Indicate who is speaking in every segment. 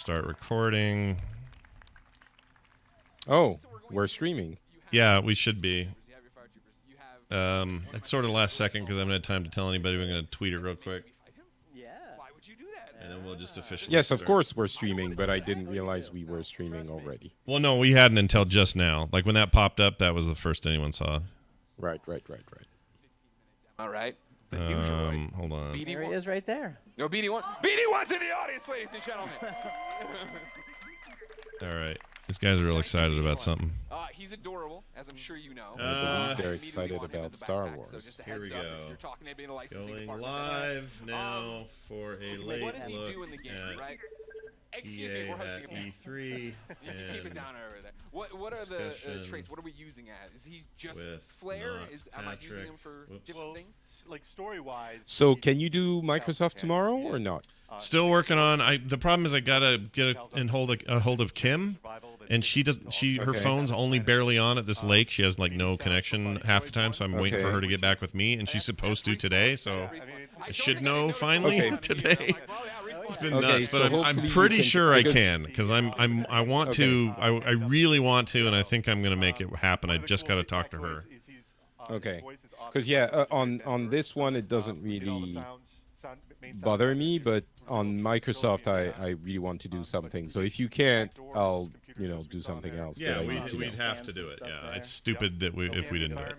Speaker 1: Start recording.
Speaker 2: Oh, we're streaming.
Speaker 1: Yeah, we should be. It's sort of last second because I haven't had time to tell anybody. We're going to tweet it real quick.
Speaker 3: Yeah. Why would you do that?
Speaker 1: And then we'll just officially
Speaker 2: Yes,
Speaker 1: start.
Speaker 2: of course we're streaming, but I didn't realize we were streaming already.
Speaker 1: Well, no, we hadn't until just now. Like when that popped up, that was the first anyone saw.
Speaker 2: Right.
Speaker 4: All right.
Speaker 1: Hold on.
Speaker 3: There he is right there.
Speaker 4: No, BD1's in the audience, ladies and gentlemen.
Speaker 1: All right. These guys are real excited about something.
Speaker 4: He's adorable, as I'm sure you know.
Speaker 2: I believe they're excited about Star Wars.
Speaker 1: Here we go. Going
Speaker 4: Going
Speaker 1: live now for a late
Speaker 4: what does he
Speaker 1: look
Speaker 4: do in the game,
Speaker 1: at
Speaker 4: right? Excuse
Speaker 1: EA
Speaker 4: me, we're hosting
Speaker 1: at
Speaker 4: a panel.
Speaker 1: E3
Speaker 4: You can keep it
Speaker 1: and
Speaker 4: down over there. What are the
Speaker 1: discussion
Speaker 4: traits? What are we using as? Is he just
Speaker 1: with
Speaker 4: flair?
Speaker 1: not
Speaker 4: Am I using
Speaker 1: Patrick.
Speaker 4: him for
Speaker 1: Whoops.
Speaker 4: different things?
Speaker 5: Like story-wise.
Speaker 2: So can you do Microsoft tomorrow or not?
Speaker 1: Still working on. The problem is I gotta get a hold of Kim, and she does. Her
Speaker 2: Okay.
Speaker 1: phone's only barely on at this lake. She has like no connection half the time, so I'm waiting for
Speaker 2: Okay.
Speaker 1: her to get back with me, and she's supposed to today. So I should know finally
Speaker 2: Okay.
Speaker 1: today. It's been
Speaker 2: Okay,
Speaker 1: nuts,
Speaker 2: so
Speaker 1: but I'm
Speaker 2: hopefully you
Speaker 1: pretty
Speaker 2: can-
Speaker 1: sure I
Speaker 2: because-
Speaker 1: can because I want to. I really want to, and I think I'm gonna make it happen. I just gotta talk to her.
Speaker 2: Okay. Because on this one it doesn't really bother me, but on Microsoft I really want to do something. So if you can't, I'll do something else.
Speaker 1: Yeah,
Speaker 2: but I need to
Speaker 1: we'd
Speaker 2: know.
Speaker 1: have to do it. Yeah, it's stupid that if we didn't do it.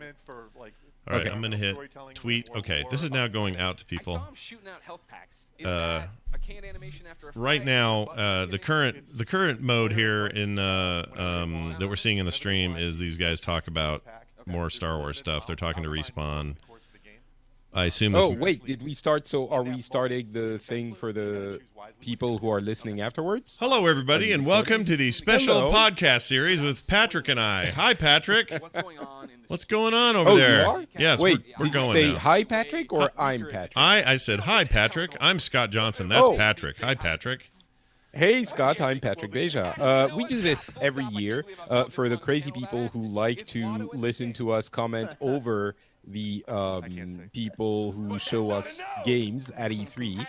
Speaker 1: All right,
Speaker 2: Okay.
Speaker 1: I'm gonna hit tweet. Okay, this is now going out to
Speaker 4: I
Speaker 1: people.
Speaker 4: saw him shooting out health packs. Is that a canned animation after a
Speaker 1: Right
Speaker 4: fight?
Speaker 1: now,
Speaker 4: Button
Speaker 1: the current mode here in that we're seeing in the stream is these guys talk about more Star Wars stuff. They're talking to Respawn. I assume.
Speaker 2: Oh wait, did we start? So are we starting the thing for the people who are listening afterwards?
Speaker 1: Hello, everybody, and welcome to the special
Speaker 2: Hello.
Speaker 1: podcast series with Patrick and I. Hi, Patrick.
Speaker 4: What's going on in the
Speaker 1: What's going on over
Speaker 2: Oh,
Speaker 1: there?
Speaker 2: you are?
Speaker 1: Yes,
Speaker 2: Wait,
Speaker 1: we're
Speaker 2: did
Speaker 1: going
Speaker 2: you say
Speaker 1: now.
Speaker 2: hi, Patrick, or I'm Patrick?
Speaker 1: I said hi, Patrick. I'm Scott Johnson. That's
Speaker 2: Oh.
Speaker 1: Patrick. Hi, Patrick.
Speaker 2: Hey, Scott, I'm Patrick Beja. We do this every year for the crazy people who like to listen to us comment over the people who show us games at E3.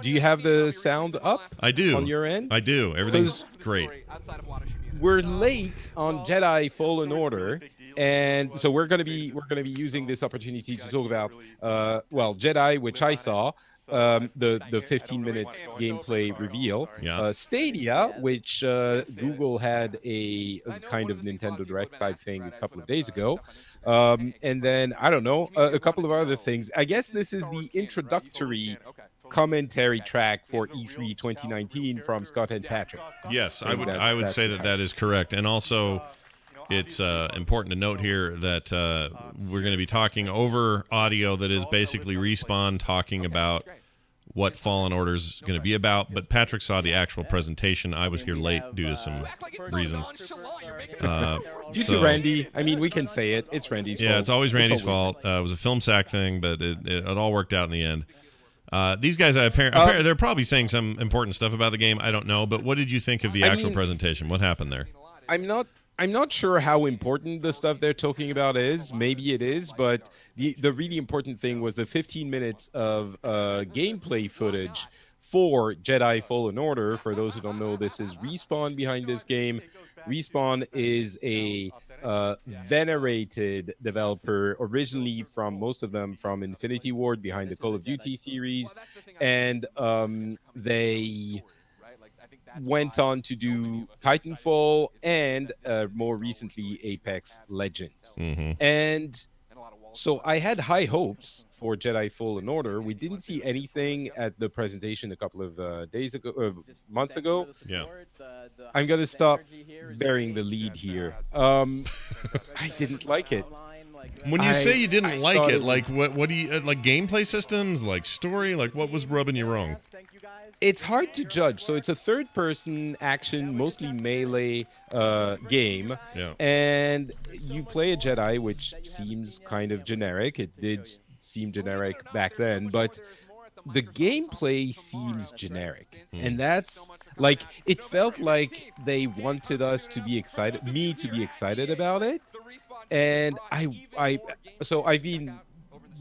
Speaker 2: Do you have the sound up
Speaker 1: I do.
Speaker 2: on your end?
Speaker 1: I do. Everything's great.
Speaker 4: outside of Water should be in
Speaker 2: We're late on Jedi Fallen Order, and so we're gonna be using this opportunity to talk about Jedi, which I saw. The 15 minutes gameplay reveal.
Speaker 1: Yeah.
Speaker 2: Stadia, which Google had a kind of Nintendo Direct type thing a couple of days ago. And then, I don't know, a couple of other things. I guess this is the introductory commentary track for E3 2019 from Scott and Patrick.
Speaker 1: Yes, I would.
Speaker 2: That-
Speaker 1: I would
Speaker 2: that's
Speaker 1: say
Speaker 2: the
Speaker 1: that is correct, and also. It's important to note here that we're going to be talking over audio that is basically Respawn talking about what Fallen Order is going to be about. But Patrick saw the actual presentation. I was here late due to some reasons.
Speaker 2: Due to Randy, I mean, we can say it. It's Randy's fault.
Speaker 1: Yeah, it's always Randy's
Speaker 2: always-
Speaker 1: fault. It was a film sack thing, but it all worked out in the end. These guys, apparently, they're probably saying some important stuff about the game. I don't know. But what did you think of the actual presentation? What happened there?
Speaker 2: I'm not sure how important the stuff they're talking about is. Maybe it is, but the really important thing was the 15 minutes of gameplay footage for Jedi Fallen Order. For those who don't know, this is Respawn behind this game. Respawn is a venerated developer, originally from most of them from Infinity Ward behind the Call of Duty series, and they went on to do Titanfall and more recently Apex Legends.
Speaker 1: Mm-hmm.
Speaker 2: And so I had high hopes for Jedi Fallen Order. We didn't see anything at the presentation a couple of days ago, months ago.
Speaker 1: Yeah.
Speaker 2: I'm going to stop bearing the lead here. I didn't like it.
Speaker 1: When you say you didn't like
Speaker 2: thought
Speaker 1: it,
Speaker 2: it
Speaker 1: like what do you like? Gameplay systems, like story, like what was rubbing you wrong?
Speaker 2: It's hard to judge. So it's a third-person action, mostly melee game.
Speaker 1: Yeah.
Speaker 2: And you play a Jedi, which seems kind of generic. It did seem generic back then, but the gameplay seems generic. And that's like, it felt like they wanted us to be excited, me to be excited about it. And so I've been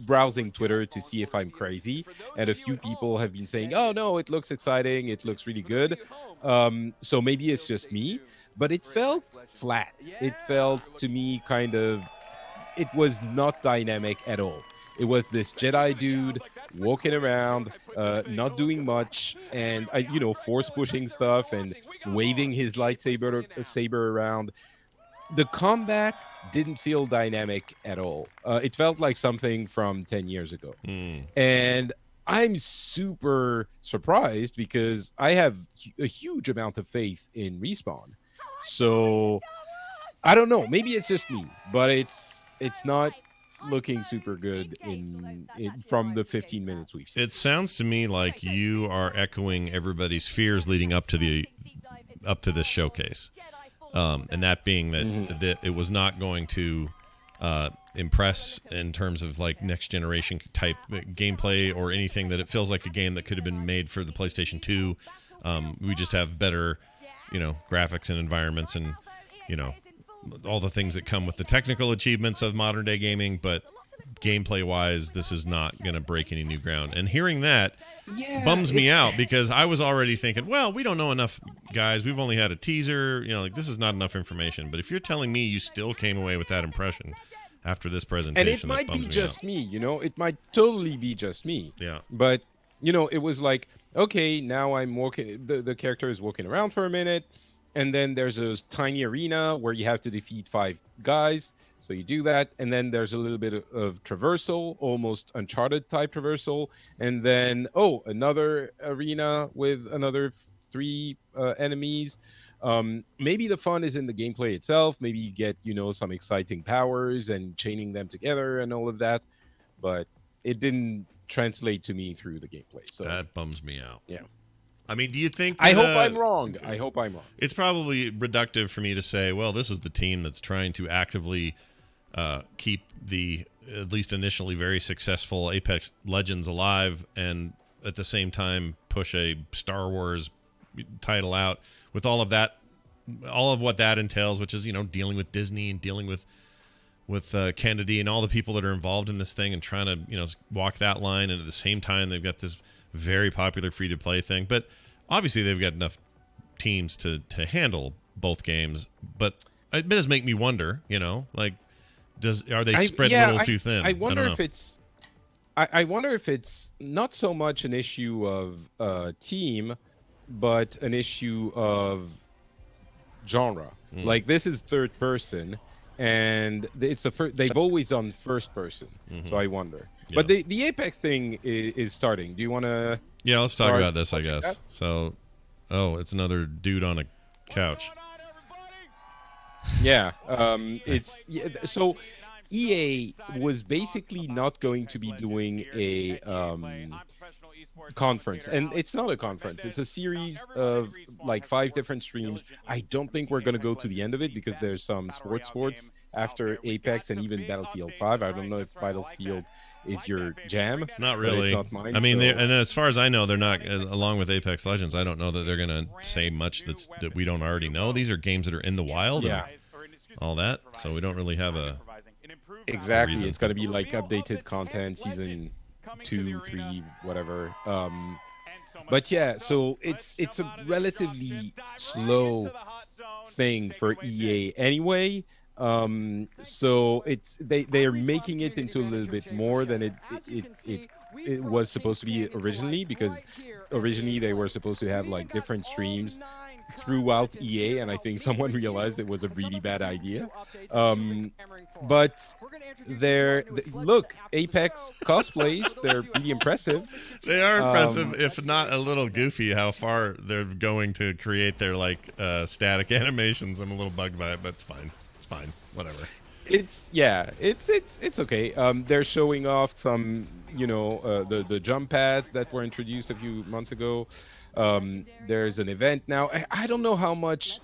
Speaker 2: browsing Twitter to see if I'm crazy, and a few people have been saying, "Oh no, it looks exciting, it looks really good." So maybe it's just me, but it felt flat. It felt to me kind of, it was not dynamic at all. It was this Jedi dude walking around, not doing much, and force pushing stuff and waving his saber around. The combat didn't feel dynamic at all. It felt like something from 10 years ago. And I'm super surprised because I have a huge amount of faith in Respawn. So I don't know. Maybe it's just me, but it's not looking super good from the 15 minutes we've seen.
Speaker 1: It sounds to me like you are echoing everybody's fears leading up to this showcase, and that being that it was not going to impress in terms of like next generation type gameplay or anything. That it feels like a game that could have been made for the PlayStation 2. We just have better, graphics and environments and all the things that come with the technical achievements of modern day gaming, but gameplay wise, this is not going to break any new ground. And hearing that bums me out because I was already thinking, well, we don't know enough, guys. We've only had a teaser. This is not enough information. But if you're telling me you still came away with that impression after this presentation,
Speaker 2: and it might be just me, it might totally be just me.
Speaker 1: Yeah.
Speaker 2: But it was like, okay, now I'm walking. The character is walking around for a minute. And then there's a tiny arena where you have to defeat 5 guys. So you do that. And then there's a little bit of traversal, almost Uncharted type traversal. And then, another arena with another 3 enemies. Maybe the fun is in the gameplay itself. Maybe you get, some exciting powers and chaining them together and all of that. But it didn't translate to me through the gameplay. So
Speaker 1: that bums me out.
Speaker 2: Yeah.
Speaker 1: I mean, do you think
Speaker 2: I hope I'm wrong. I hope I'm wrong.
Speaker 1: It's probably reductive for me to say, well, this is the team that's trying to actively keep the, at least initially, very successful Apex Legends alive and at the same time push a Star Wars title out with all of what that entails, which is, dealing with Disney and dealing with Kennedy and all the people that are involved in this thing and trying to, walk that line. And at the same time, they've got this very popular free-to-play thing, but obviously they've got enough teams to handle both games. But it does make me wonder, are they spread a little too thin?
Speaker 2: I wonder if it's I wonder if it's not so much an issue of team, but an issue of genre. Like this is third person, and it's they've always done first person. So I wonder. Yeah. But the Apex thing is starting. Do you want to?
Speaker 1: Yeah, let's talk about this, I guess. So, it's another dude on a couch.
Speaker 2: Yeah, so EA was basically not going to be doing a conference, and it's not a conference. It's a series of like 5 different streams. I don't think we're going to go to the end of it because there's some sports after Apex and even Battlefield 5. I don't know if Battlefield is your jam.
Speaker 1: Not really.
Speaker 2: It's not mine,
Speaker 1: I mean,
Speaker 2: so.
Speaker 1: And as far as I know, they're not, along with Apex Legends, I don't know that they're going to say much that we don't already know. These are games that are in the wild and all that, so we don't really have a
Speaker 2: exactly
Speaker 1: reason.
Speaker 2: It's going to be like updated content, season 2, 3, whatever. But yeah, so it's a relatively slow thing for EA anyway. So they are making it into a little bit more than it was supposed to be originally, because originally they were supposed to have like different streams throughout EA, and I think someone realized it was a really bad idea. But look, Apex cosplays, they're pretty impressive.
Speaker 1: They are impressive, if not a little goofy how far they're going to create their like static animations. I'm a little bugged by it, but it's fine. It's fine. Whatever. It's
Speaker 2: okay. They're showing off some, the jump pads that were introduced a few months ago. There's an event now. I don't know how much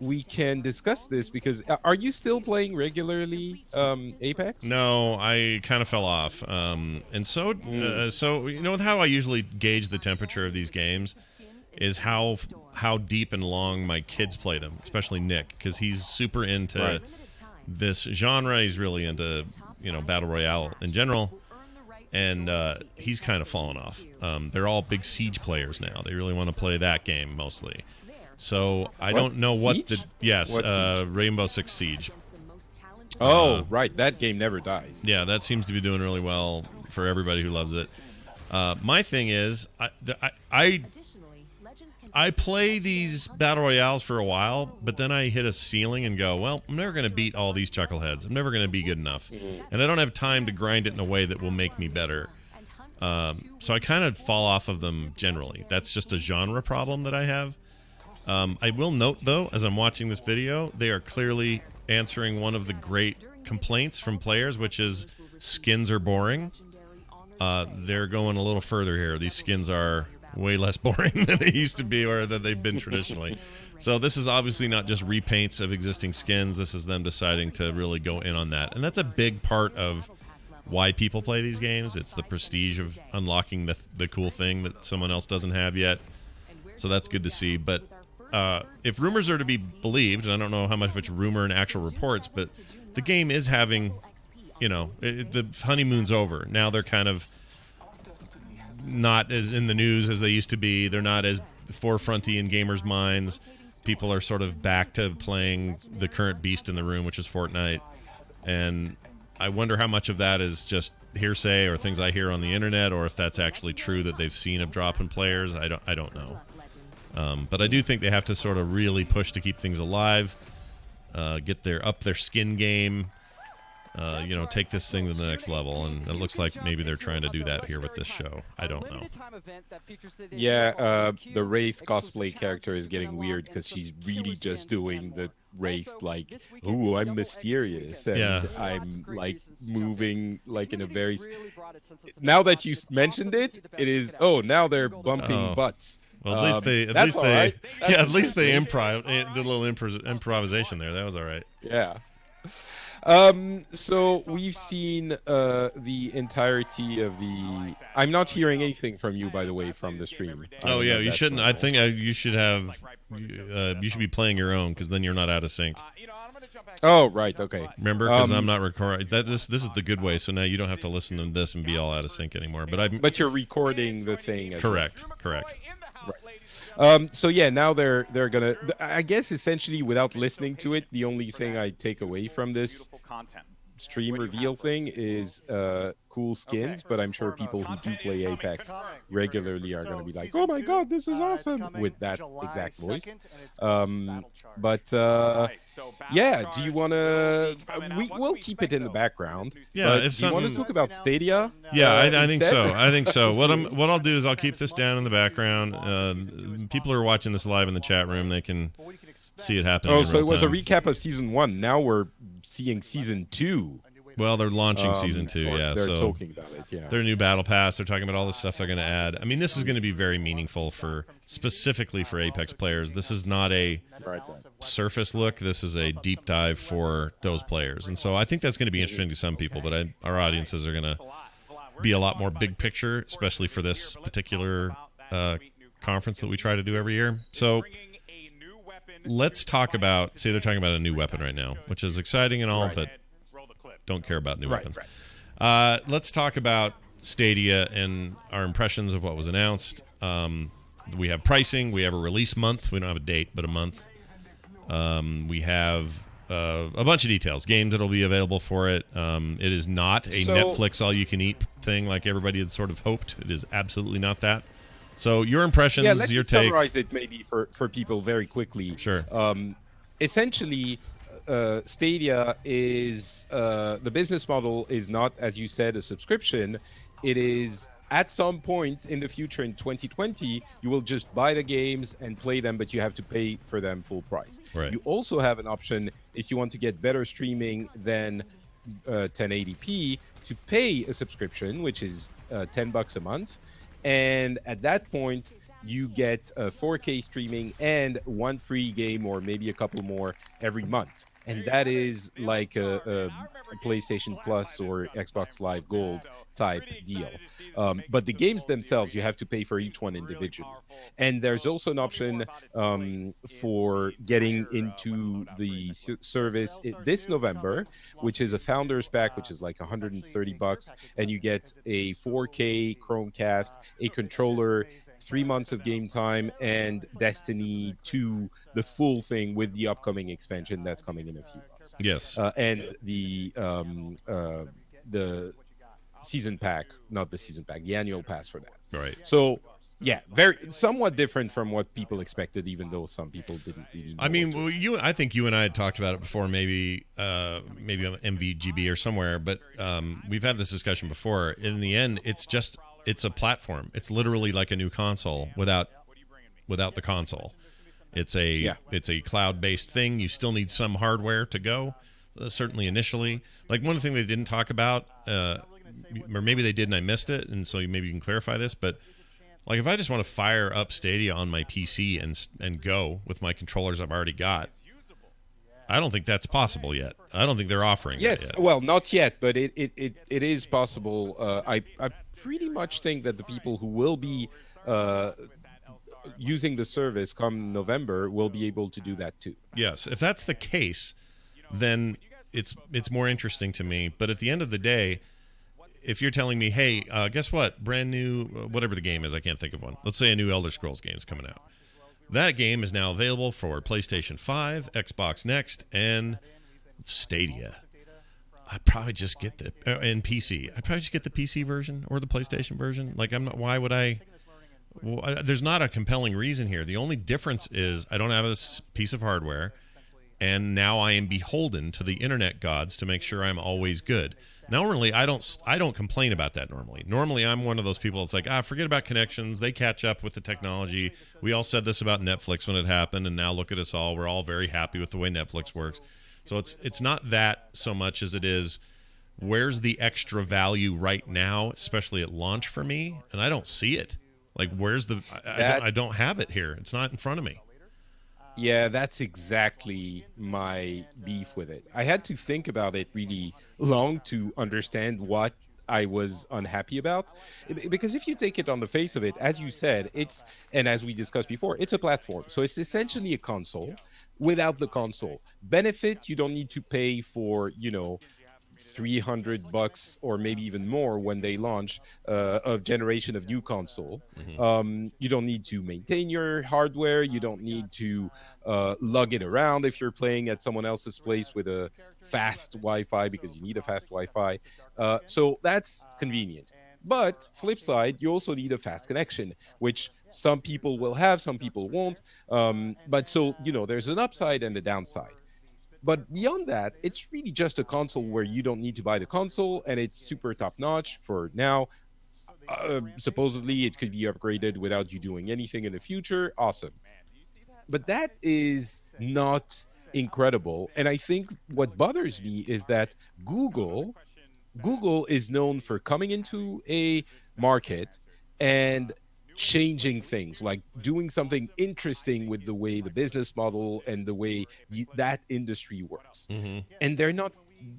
Speaker 2: we can discuss this, because are you still playing regularly Apex?
Speaker 1: No, I kind of fell off. And so how I usually gauge the temperature of these games is how deep and long my kids play them, especially Nick, because he's super into this genre. He's really into battle royale in general, and he's kind of fallen off. They're all big Siege players now. They really want to play that game mostly, So I
Speaker 2: What?
Speaker 1: don't know what the
Speaker 2: Siege?
Speaker 1: yes,
Speaker 2: What Siege?
Speaker 1: Rainbow Six Siege.
Speaker 2: Oh, right. That game never dies.
Speaker 1: Yeah, that seems to be doing really well for everybody who loves it. My thing is, I play these battle royales for a while, but then I hit a ceiling and go, well, I'm never going to beat all these chuckleheads. I'm never going to be good enough, and I don't have time to grind it in a way that will make me better. So I kind of fall off of them generally. That's just a genre problem that I have. I will note, though, as I'm watching this video, they are clearly answering one of the great complaints from players, which is skins are boring. They're going a little further here. These skins are way less boring than they used to be or that they've been traditionally. So this is obviously not just repaints of existing skins. This is them deciding to really go in on that. And that's a big part of why people play these games. It's the prestige of unlocking the cool thing that someone else doesn't have yet. So that's good to see. But if rumors are to be believed, and I don't know how much of it's rumor and actual reports, but the game is having, the honeymoon's over. Now they're kind of not as in the news as they used to be. They're not as forefronty in gamers' minds. People are sort of back to playing the current beast in the room, which is Fortnite. And I wonder how much of that is just hearsay or things I hear on the internet, or if that's actually true that they've seen a drop in players. I don't know. But I do think they have to sort of really push to keep things alive, get up their skin game, take this thing to the next level, and it looks like maybe they're trying to do that here with this show. I don't know.
Speaker 2: Yeah, the Wraith cosplay character is getting weird because she's really just doing the Wraith like, ooh, I'm mysterious, and I'm like moving like in a very. Now that you mentioned it, it is. Oh, now they're bumping butts.
Speaker 1: Well, at least they did a little improvisation there. That was all right.
Speaker 2: Yeah. So we've seen the entirety of the. I'm not hearing anything from you, by the way, from the stream.
Speaker 1: Oh yeah, you shouldn't. I think you should have. You should be playing your own, because then you're not out of sync.
Speaker 2: Oh right, okay.
Speaker 1: Remember, because I'm not recording. This is the good way. So now you don't have to listen to this and be all out of sync anymore. But
Speaker 2: you're recording the thing.
Speaker 1: Correct.
Speaker 2: Right. So yeah, now they're gonna. I guess essentially, without listening to it, the only thing I take away from this stream reveal thing is cool skins. But I'm sure people who do play Apex regularly are gonna be like, "Oh my god, this is awesome!" with that exact voice. Yeah. Do you want to? We'll keep it in the background.
Speaker 1: Yeah.
Speaker 2: If do you want to talk about Stadia?
Speaker 1: Yeah, I think so. I think so. What I'll do is I'll keep this down in the background. People who are watching this live in the chat room, they can see it happening.
Speaker 2: Oh, so it was a recap of season 1. Now we're seeing season 2.
Speaker 1: Well, they're launching season 2, yeah.
Speaker 2: They're talking about it, yeah.
Speaker 1: Their new battle pass. They're talking about all the stuff they're going to add. I mean, this is going to be very meaningful specifically for Apex players. This is not a surface look. This is a deep dive for those players. And so I think that's going to be interesting to some people, but our audiences are going to be a lot more big picture, especially for this particular conference that we try to do every year. So let's talk about, they're talking about a new weapon right now, which is exciting and all, but don't care about new weapons. Let's talk about Stadia and our impressions of what was announced. We have pricing. We have a release month. We don't have a date, but a month. We have a bunch of details. Games that'll be available for it. It is not a Netflix all-you-can-eat thing like everybody had sort of hoped. It is absolutely not that. So your impressions, your take.
Speaker 2: Summarize it maybe for people very quickly.
Speaker 1: Sure.
Speaker 2: Essentially, Stadia is the business model is not, as you said, a subscription. It is at some point in the future in 2020, you will just buy the games and play them, but you have to pay for them full price.
Speaker 1: Right.
Speaker 2: You also have an option if you want to get better streaming than 1080p to pay a subscription, which is $10 a month. And at that point, you get 4K streaming and one free game or maybe a couple more every month. And that is like a PlayStation Plus or Xbox Live Gold type deal. But the games themselves, you have to pay for each one individually. And there's also an option for getting into the service this November, which is a Founders Pack, which is like $130. And you get a 4K Chromecast, a controller, 3 months of game time, and Destiny 2, the full thing with the upcoming expansion that's coming in a few months,
Speaker 1: Yes.
Speaker 2: and the season pack, not the season pack, the annual pass for that.
Speaker 1: Right.
Speaker 2: So yeah, very somewhat different from what people expected, even though some people didn't really know
Speaker 1: I mean,
Speaker 2: what to
Speaker 1: well,
Speaker 2: expect.
Speaker 1: I think you and I had talked about it before, maybe on MVGB or somewhere, but we've had this discussion before. In the end, it's a platform. It's literally like a new console without the console.
Speaker 2: Yeah.
Speaker 1: It's a cloud-based thing. You still need some hardware to go. Certainly initially, like one thing they didn't talk about, or maybe they did and I missed it, and so maybe you can clarify this. But like, if I just want to fire up Stadia on my PC and go with my controllers I've already got, I don't think that's possible yet. I don't think they're offering that
Speaker 2: Yes,
Speaker 1: yet.
Speaker 2: well, not yet, but it is possible. I pretty much think that the people who will be uh, using the service come November will be able to do that too.
Speaker 1: Yes, if that's the case, then it's more interesting to me. But at the end of the day, if you're telling me, hey, guess what, brand new, whatever the game is, I can't think of one. Let's say a new Elder Scrolls game is coming out. That game is now available for PlayStation 5, Xbox Next, and Stadia. I'd probably just get the and PC. I'd probably just get the PC version or the PlayStation version. Like, I'm not. Why would I? Well, there's not a compelling reason here. The only difference is I don't have a piece of hardware, and now I am beholden to the internet gods to make sure I'm always good. Normally, I don't complain about that normally. Normally, I'm one of those people that's like, forget about connections. They catch up with the technology. We all said this about Netflix when it happened, and now look at us all. We're all very happy with the way Netflix works. So it's not that so much as it is, where's the extra value right now, especially at launch for me? And I don't see it. Like, where's the I don't have it here. It's not in front of me.
Speaker 2: Yeah, that's exactly my beef with it. I had to think about it really long to understand what I was unhappy about. Because if you take it on the face of it, as you said, and as we discussed before, it's a platform. So it's essentially a console without the console. Benefit, you don't need to pay for, $300 or maybe even more when they launch a generation of new console. You don't need to maintain your hardware. You don't need to lug it around if you're playing at someone else's place with a fast Wi-Fi, because you need a fast Wi-Fi. So that's convenient. But flip side, you also need a fast connection, which some people will have, some people won't. But so, there's an upside and a downside. But beyond that, it's really just a console where you don't need to buy the console, and it's super top notch for now. Supposedly, it could be upgraded without you doing anything in the future. Awesome. But that is not incredible. And I think what bothers me is that Google Google is known for coming into a market and changing things, like doing something interesting with the way the business model and the way that industry works.
Speaker 1: Mm-hmm.
Speaker 2: And they're not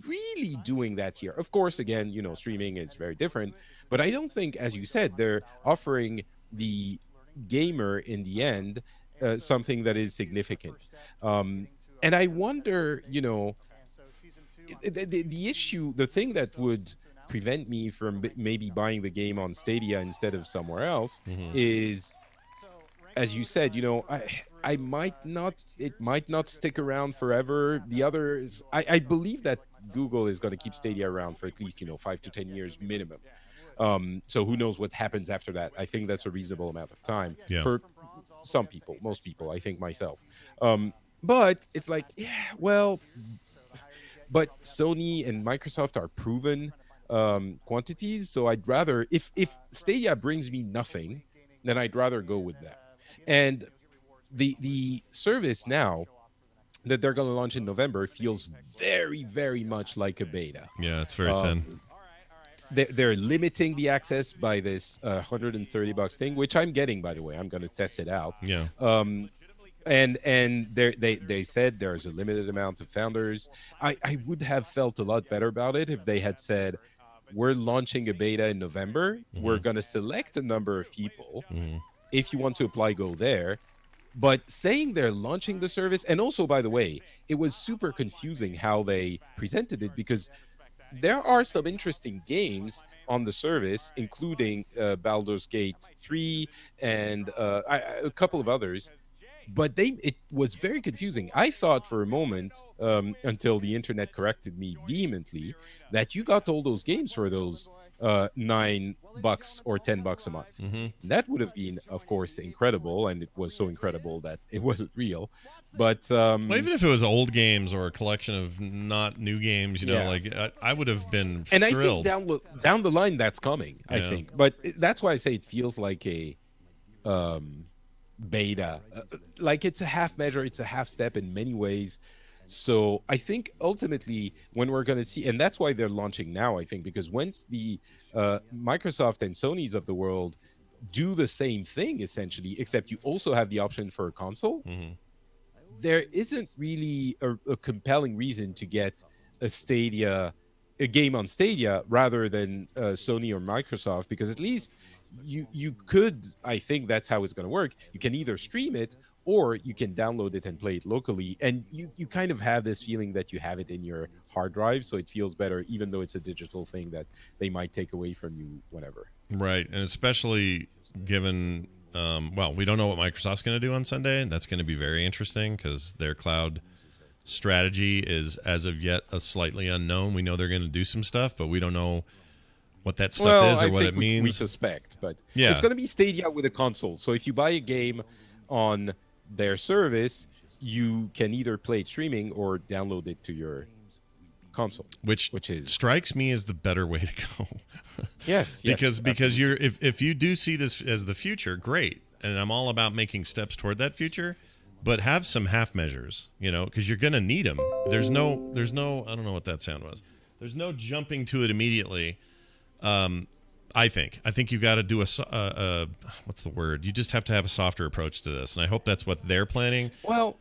Speaker 2: really doing that here. Of course, again, streaming is very different, but I don't think, as you said, they're offering the gamer in the end something that is significant. And I wonder, the issue, the thing that would prevent me from maybe buying the game on Stadia instead of somewhere else
Speaker 1: Mm-hmm.
Speaker 2: is, as you said, I might not, it might not stick around forever. The others, I believe that Google is going to keep Stadia around for at least 5 to 10 years minimum. So who knows what happens after that? I think that's a reasonable amount of time
Speaker 1: Yeah.
Speaker 2: for some people, most people, I think myself. But it's like, yeah, well, but Sony and Microsoft are proven quantities. So I'd rather, if Stadia brings me nothing, then I'd rather go with them. And the service now that they're going to launch in November feels very, very much like a beta.
Speaker 1: Yeah, it's very thin.
Speaker 2: They're limiting the access by this $130 thing, which I'm getting, by the way. I'm going to test it out.
Speaker 1: Yeah.
Speaker 2: And they said there's a limited amount of founders. I would have felt a lot better about it if they had said, we're launching a beta in November.
Speaker 1: Mm-hmm.
Speaker 2: We're going to select a number of people.
Speaker 1: Mm-hmm.
Speaker 2: If you want to apply, go there. But saying they're launching the service, and also, by the way, it was super confusing how they presented it, because there are some interesting games on the service, including Baldur's Gate 3 and a couple of others, but it was very confusing. I thought for a moment, until the internet corrected me vehemently, that you got all those games for those $9 or $10 a month.
Speaker 1: Hmm.
Speaker 2: And that would have been, of course, incredible, and it was so incredible that it wasn't real. But
Speaker 1: Well, even if it was old games or a collection of not new games,
Speaker 2: yeah.
Speaker 1: like I would have been
Speaker 2: And I think
Speaker 1: thrilled.
Speaker 2: down the line that's coming. I
Speaker 1: Yeah.
Speaker 2: think, but that's why I say it feels like a um, beta. Like it's a half measure, it's a half step in many ways. So I think ultimately when we're going to see, and that's why they're launching now, I think, because once the Microsoft and Sony's of the world do the same thing essentially, except you also have the option for a console,
Speaker 1: Hmm.
Speaker 2: there isn't really a compelling reason to get a game on Stadia rather than Sony or Microsoft, because at least you could, I think that's how it's going to work. You can either stream it or you can download it and play it locally, and you kind of have this feeling that you have it in your hard drive, so it feels better, even though it's a digital thing that they might take away from you whenever.
Speaker 1: Right, and especially given, well, we don't know what Microsoft's going to do on Sunday, and that's going to be very interesting because their cloud strategy is, as of yet, a slightly unknown. We know they're going to do some stuff, but we don't know what that stuff is or
Speaker 2: I
Speaker 1: what
Speaker 2: think
Speaker 1: it
Speaker 2: we
Speaker 1: means.
Speaker 2: suspect, but
Speaker 1: Yeah.
Speaker 2: it's going to be Stadia with a console. So if you buy a game on their service, you can either play it streaming or download it to your console.
Speaker 1: which
Speaker 2: Which is
Speaker 1: strikes me as the better way to go.
Speaker 2: yes,
Speaker 1: because you're if you do see this as the future, great, and I'm all about making steps toward that future, but have some half measures, because you're gonna need them. There's no I don't know what that sound was. There's no jumping to it immediately. I think you got to do what's the word? You just have to have a softer approach to this, and I hope that's what they're planning.
Speaker 2: Well,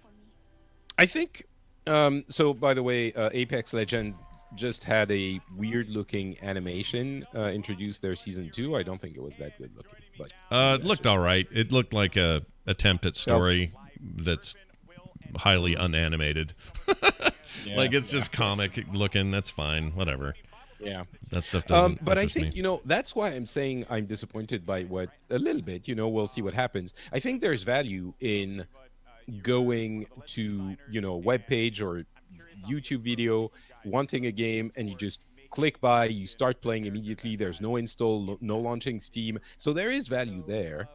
Speaker 2: I think so. By the way, Apex Legends just had a weird looking animation introduced their season 2. I don't think it was that good looking, but
Speaker 1: It looked all right. It looked like a attempt at story that's highly unanimated. Like it's just comic looking. That's fine. Whatever.
Speaker 2: yeah.
Speaker 1: That stuff doesn't.
Speaker 2: But I
Speaker 1: interest
Speaker 2: think
Speaker 1: me.
Speaker 2: that's why I'm saying I'm disappointed by what a little bit. We'll see what happens. I think there's value in going to web page or YouTube video, wanting a game, and you just click buy, you start playing immediately. There's no install, no launching Steam, so there is value there.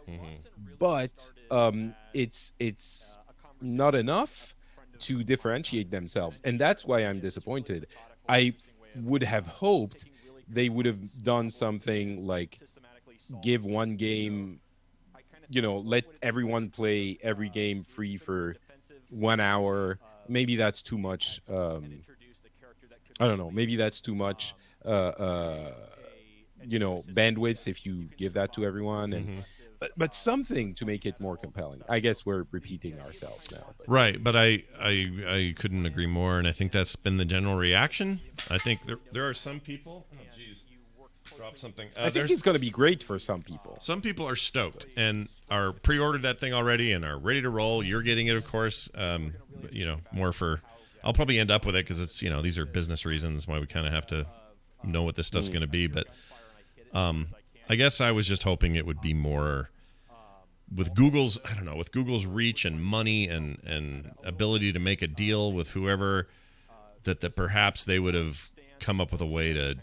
Speaker 2: But it's not enough to differentiate themselves, and that's why I'm disappointed. I would have hoped they would have done something like give one game, let everyone play every game free for 1 hour. Maybe that's too much. I don't know. Maybe that's too much, bandwidth if you give that to everyone. And but something to make it more compelling. I guess we're repeating ourselves now. But.
Speaker 1: Right, but I couldn't agree more, and I think that's been the general reaction. I think there are some people. Oh, jeez, drop something.
Speaker 2: I think it's going to be great for some people.
Speaker 1: Some people are stoked and are pre-ordered that thing already and are ready to roll. You're getting it, of course. More for. I'll probably end up with it because it's these are business reasons why we kind of have to know what this stuff's going to be. But I guess I was just hoping it would be more with Google's. I don't know, with Google's reach and money and ability to make a deal with whoever, that perhaps they would have come up with a way to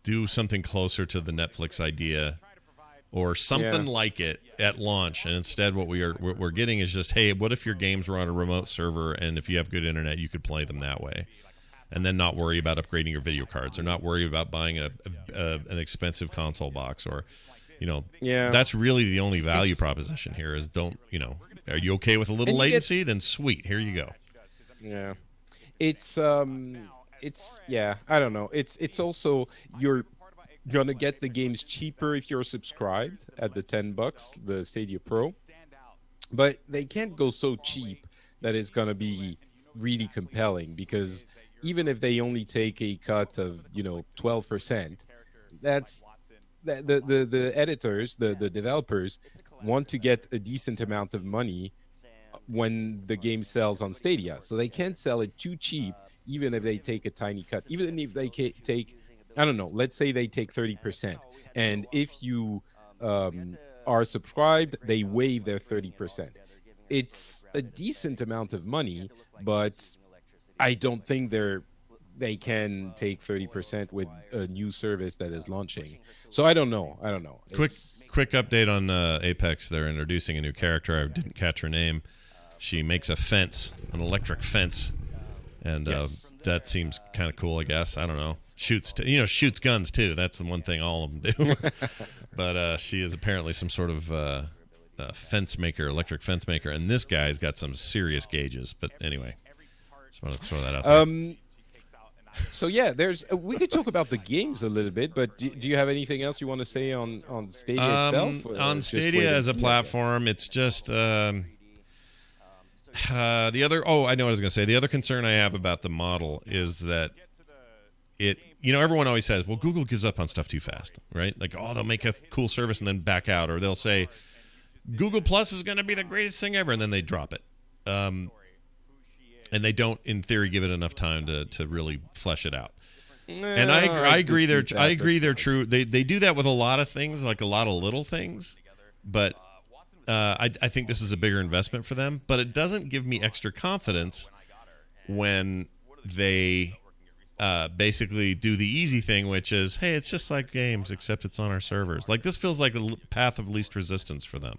Speaker 1: do something closer to the Netflix idea or something like it at launch. And instead what we're getting is just, hey, what if your games were on a remote server and if you have good internet you could play them that way, and then not worry about upgrading your video cards or not worry about buying an expensive console box or that's really the only value proposition here is are you okay with a little latency? Then sweet, here you go.
Speaker 2: Yeah. It's I don't know. It's also you're gonna get the games cheaper if you're subscribed at the $10, the Stadia Pro, but they can't go so cheap that it's gonna be really compelling, because even if they only take a cut of 12%, that's the editors, the developers want to get a decent amount of money when the game sells on Stadia, so they can't sell it too cheap, even if they take a tiny cut, even if they take, I don't know, let's say they take 30%, and if you are subscribed, they waive their 30%. It's a decent amount of money, but I don't think they can take 30% with a new service that is launching. So I don't know. I don't know.
Speaker 1: Quick update on Apex. They're introducing a new character. I didn't catch her name. She makes a fence, an electric fence, and
Speaker 2: Yes.
Speaker 1: that seems kind of cool. I guess I don't know. Shoots guns too. That's the one thing all of them do. But she is apparently some sort of fence maker, electric fence maker, and this guy's got some serious gauges. But anyway, just want to throw that out there.
Speaker 2: So yeah, there's we could talk about the games a little bit, but do you have anything else you want to say on Stadia itself?
Speaker 1: On
Speaker 2: Just
Speaker 1: Stadia
Speaker 2: wait and
Speaker 1: as a
Speaker 2: see, I guess?
Speaker 1: platform, it's just the other. Oh, I know what I was going to say. The other concern I have about the model is that everyone always says, well, Google gives up on stuff too fast, right? Like, oh, they'll make a cool service and then back out, or they'll say Google Plus is going to be the greatest thing ever, and then they drop it. And they don't, in theory, give it enough time to really flesh it out. And I agree. They're true. They do that with a lot of things, like a lot of little things. But I think this is a bigger investment for them. But it doesn't give me extra confidence when they basically do the easy thing, which is, hey, it's just like games, except it's on our servers. Like, this feels like a path of least resistance for them.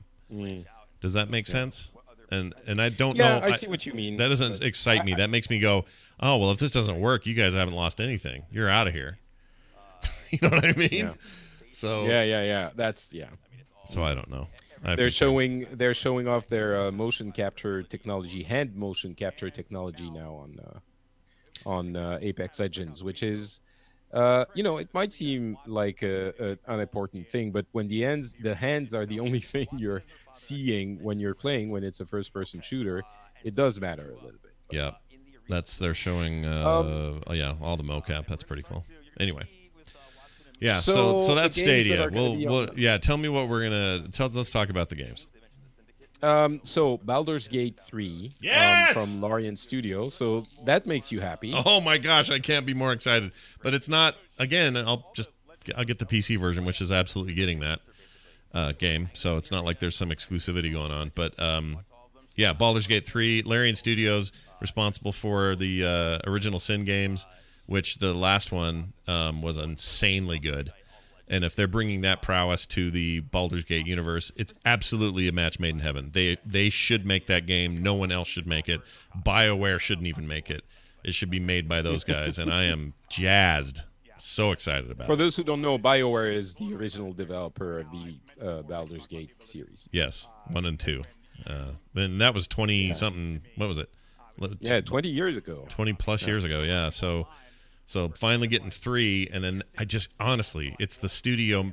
Speaker 1: Does that make sense? And I don't know.
Speaker 2: Yeah, I see what you mean.
Speaker 1: That doesn't excite me. That makes me go, oh, well, if this doesn't work, you guys haven't lost anything. You're out of here. You know what I mean?
Speaker 2: Yeah.
Speaker 1: So
Speaker 2: That's
Speaker 1: So I don't know.
Speaker 2: They're showing off their motion capture technology, hand motion capture technology now on Apex Legends, which is, it might seem like an unimportant thing, but when the hands are the only thing you're seeing when you're playing, when it's a first-person shooter, it does matter a little bit.
Speaker 1: Yeah, they're showing, all the mocap. That's pretty cool. Anyway, yeah. So that's Stadia. Tell me what we're gonna Let's talk about the games.
Speaker 2: So Baldur's Gate 3
Speaker 1: Yes!
Speaker 2: From Larian Studio. So that makes you happy.
Speaker 1: Oh my gosh, I can't be more excited. But it's not. Again, I'll get the PC version, which is absolutely getting that game. So it's not like there's some exclusivity going on. But Baldur's Gate 3, Larian Studios, responsible for the original Sin games, which the last one was insanely good. And if they're bringing that prowess to the Baldur's Gate universe, it's absolutely a match made in heaven. They should make that game. No one else should make it. BioWare shouldn't even make it. It should be made by those guys, and I am jazzed. So excited about it.
Speaker 2: For those who don't know, BioWare is the original developer of the Baldur's Gate series.
Speaker 1: Yes, 1 and 2. And that was 20-something. What was it?
Speaker 2: Yeah, 20 years ago.
Speaker 1: 20-plus years ago, yeah. So finally getting 3, and then honestly, it's the studio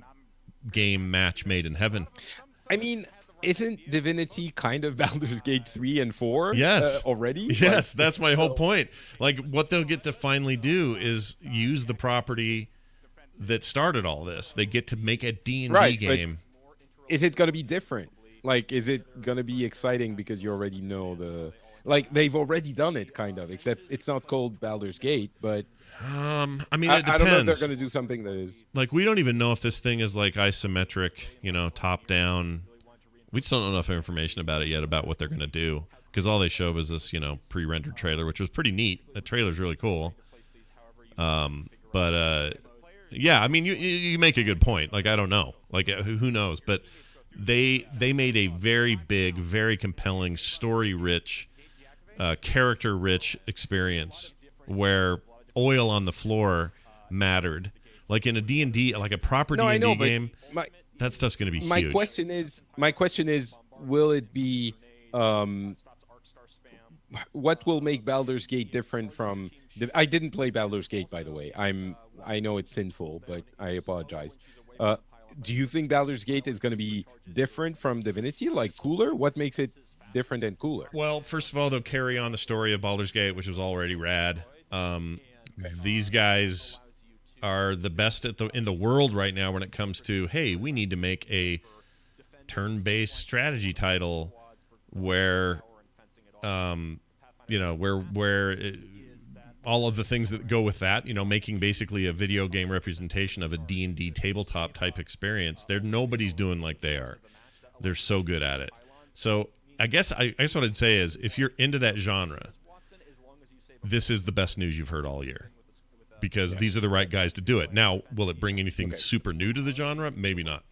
Speaker 1: game match made in heaven.
Speaker 2: I mean, isn't Divinity kind of Baldur's Gate 3 and 4
Speaker 1: yes.
Speaker 2: Already?
Speaker 1: Yes, that's my whole point. Like, what they'll get to finally do is use the property that started all this. They get to make a D&D game.
Speaker 2: Is it going to be different? Like, is it going to be exciting because you already know they've already done it, kind of, except it's not called Baldur's Gate, but...
Speaker 1: I mean, it depends.
Speaker 2: I don't know if they're going to do something that is...
Speaker 1: Like, we don't even know if this thing is, like, isometric, top-down. We just don't know enough information about it yet, about what they're going to do. Because all they showed was this, pre-rendered trailer, which was pretty neat. The trailer's really cool. I mean, you make a good point. Like, I don't know. Like, who knows? But they made a very big, very compelling, story-rich, character-rich experience where... oil on the floor mattered. Like in a D&D, like a proper D&D game, that stuff's going to be huge.
Speaker 2: My question is, will it be what will make Baldur's Gate different from I didn't play Baldur's Gate, by the way. I know it's sinful, but I apologize. Do you think Baldur's Gate is going to be different from Divinity, like cooler? What makes it different and cooler?
Speaker 1: Well, first of all, they'll carry on the story of Baldur's Gate, which was already rad. These guys are the best in the world right now when it comes to, hey, we need to make a turn-based strategy title where all of the things that go with that, making basically a video game representation of a D&D tabletop type experience. Nobody's doing like they are. They're so good at it. So I guess what I'd say is, if you're into that genre, this is the best news you've heard all year, because these are the right guys to do it. Now, will it bring anything super new to the genre? Maybe not.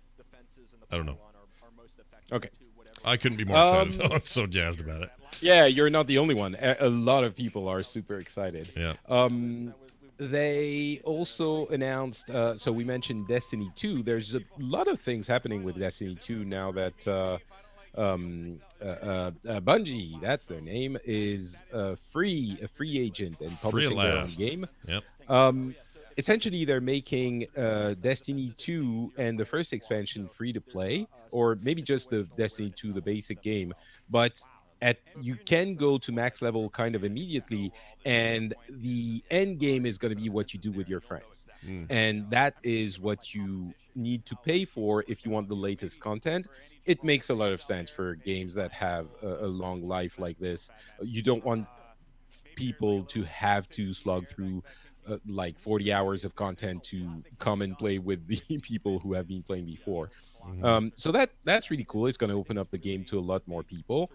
Speaker 1: I don't know.
Speaker 2: Okay.
Speaker 1: I couldn't be more excited, though. I'm so jazzed about it.
Speaker 2: Yeah, you're not the only one. A lot of people are super excited.
Speaker 1: Yeah.
Speaker 2: They also announced, so we mentioned Destiny 2. There's a lot of things happening with Destiny 2 now that Bungie, that's their name, is a free agent and publishing their own game.
Speaker 1: Yep.
Speaker 2: Essentially, they're making Destiny 2 and the first expansion free to play, or maybe just the Destiny 2, the basic game. But you can go to max level kind of immediately, and the end game is going to be what you do with your friends. And that is what you need to pay for if you want the latest content. It makes a lot of sense for games that have a long life like this. You don't want people to have to slog through like 40 hours of content to come and play with the people who have been playing before. So that's really cool. It's going to open up the game to a lot more people.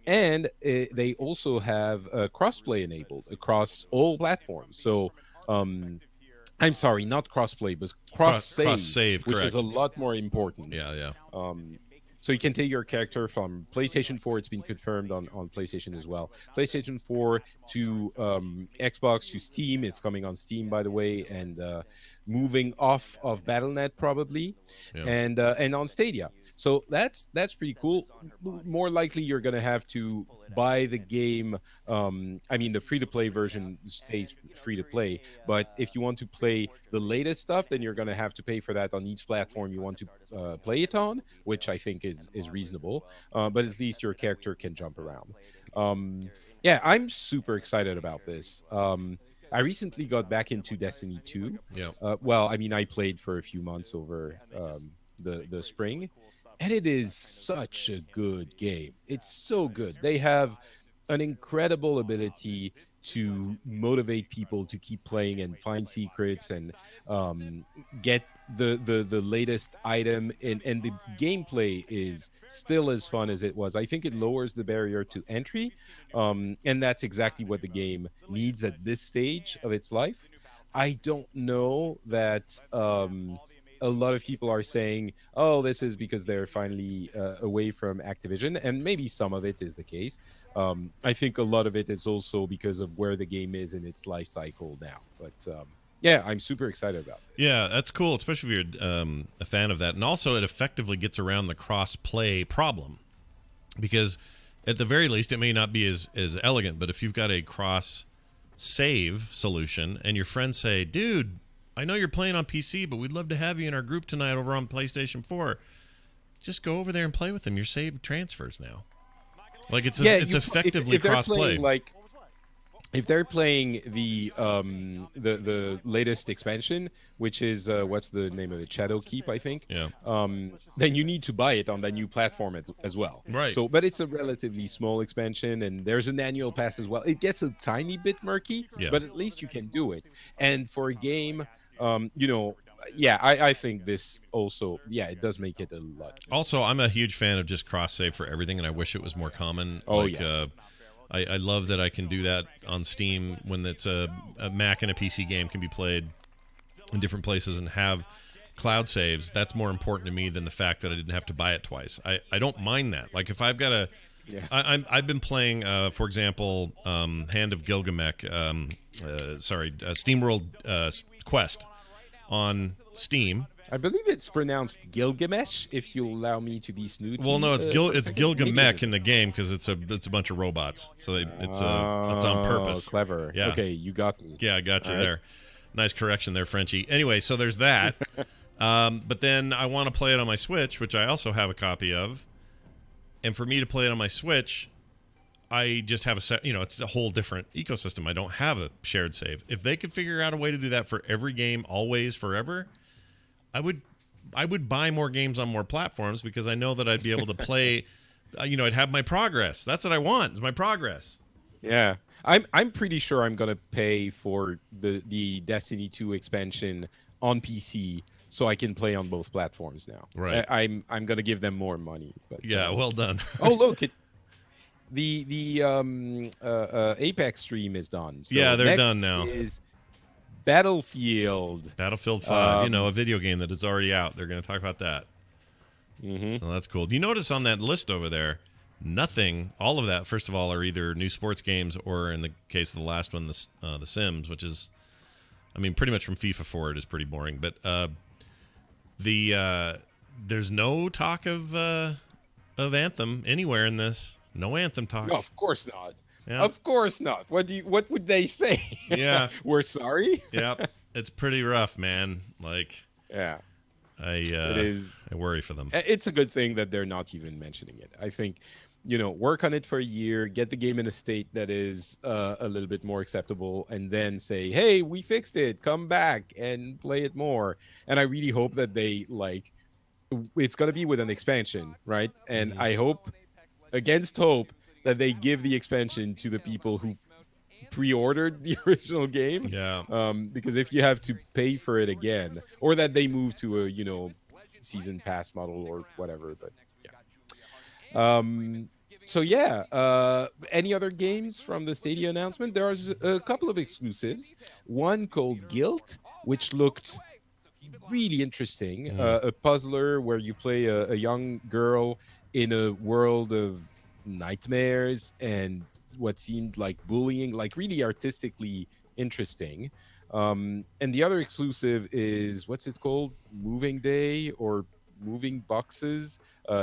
Speaker 2: And they also have crossplay enabled across all platforms. So I'm sorry, not crossplay, but cross-save, which is a lot more important.
Speaker 1: Yeah.
Speaker 2: So you can take your character from PlayStation 4. It's been confirmed on PlayStation as well. PlayStation 4 to Xbox to Steam. It's coming on Steam, by the way, and moving off of Battle.net probably, and on Stadia. So that's pretty cool. More likely, you're going to have to buy the game. I mean, the free-to-play version stays free-to-play, but if you want to play the latest stuff, then you're going to have to pay for that on each platform you want to play it on, which I think is reasonable. But at least your character can jump around. Yeah, I'm super excited about this. I recently got back into Destiny 2.
Speaker 1: Yeah.
Speaker 2: Well, I mean, I played for a few months over the spring, and it is such a good game. It's so good. They have an incredible ability to motivate people to keep playing and find secrets and get the latest item, and the gameplay is still as fun as it was. I think it lowers the barrier to entry, and that's exactly what the game needs at this stage of its life. I don't know that a lot of people are saying, oh, this is because they're finally away from Activision, and maybe some of it is the case. I think a lot of it is also because of where the game is in its life cycle now. But yeah, I'm super excited about it.
Speaker 1: Yeah, that's cool, especially if you're a fan of that. And also, it effectively gets around the cross-play problem, because at the very least, it may not be as elegant, but if you've got a cross-save solution and your friends say, dude, I know you're playing on PC, but we'd love to have you in our group tonight over on PlayStation 4. Just go over there and play with them. Your save transfers now. Like it's effectively cross-play.
Speaker 2: Like if they're playing the latest expansion, which is what's the name of it? Shadow Keep, I think.
Speaker 1: Yeah.
Speaker 2: Then you need to buy it on the new platform as well.
Speaker 1: Right.
Speaker 2: So, but it's a relatively small expansion, and there's an annual pass as well. It gets a tiny bit murky, but at least you can do it. And for a game, I think this also, it does make it a lot better.
Speaker 1: Also, I'm a huge fan of just cross-save for everything, and I wish it was more common. I love that I can do that on Steam when it's a Mac and a PC game can be played in different places and have cloud saves. That's more important to me than the fact that I didn't have to buy it twice. I don't mind that. Like if I've got a... Yeah. I've been playing, for example, Hand of Gilgamesh, SteamWorld Quest on Steam.
Speaker 2: I believe it's pronounced Gilgamesh, if you'll allow me to be snooty.
Speaker 1: Well, no, it's Gilgamesh in the game because it's a bunch of robots, so it's on purpose.
Speaker 2: Clever.
Speaker 1: Yeah.
Speaker 2: Okay, you got me.
Speaker 1: Yeah, I got you there. Nice correction there, Frenchie. Anyway, so there's that. But then I want to play it on my Switch, which I also have a copy of. And for me to play it on my Switch, I just have it's a whole different ecosystem. I don't have a shared save. If they could figure out a way to do that for every game, always, forever, I would buy more games on more platforms because I know that I'd be able to play, I'd have my progress. That's what I want, is my progress.
Speaker 2: Yeah, I'm pretty sure I'm gonna pay for the Destiny 2 expansion on PC so I can play on both platforms now.
Speaker 1: Right.
Speaker 2: I'm gonna give them more money. But
Speaker 1: Yeah, well done.
Speaker 2: oh look, the Apex stream is done. So
Speaker 1: Yeah, they're
Speaker 2: next
Speaker 1: done now.
Speaker 2: is Battlefield.
Speaker 1: Battlefield 5,
Speaker 2: Um,
Speaker 1: a video game that is already out. They're going to talk about that.
Speaker 2: mhm.
Speaker 1: So that's cool. Do you notice on that list over there, nothing, all of that, first of all, are either new sports games or, in the case of the last one, the Sims, which is, I mean, pretty much from FIFA forward is pretty boring. But there's no talk of Anthem anywhere in this. No Anthem talk.
Speaker 2: No, of course not.
Speaker 1: Yeah.
Speaker 2: Of course not. What would they say?
Speaker 1: Yeah.
Speaker 2: We're sorry.
Speaker 1: Yep. It's pretty rough, man. Like,
Speaker 2: Yeah.
Speaker 1: I worry for them.
Speaker 2: It's a good thing that they're not even mentioning it. I think, work on it for a year, get the game in a state that is a little bit more acceptable, and then say, "Hey, we fixed it. Come back and play it more." And I really hope that they it's gonna be with an expansion, right? And I hope, against hope, that they give the expansion to the people who pre-ordered the original game.
Speaker 1: Yeah.
Speaker 2: Because if you have to pay for it again, or that they move to a season pass model or whatever. But yeah. So yeah. Any other games from the Stadia announcement? There's a couple of exclusives. One called Guilt, which looked really interesting. A puzzler where you play a young girl in a world of nightmares and what seemed like bullying, like really artistically interesting. And the other exclusive is, what's it called? Moving Day or Moving Boxes?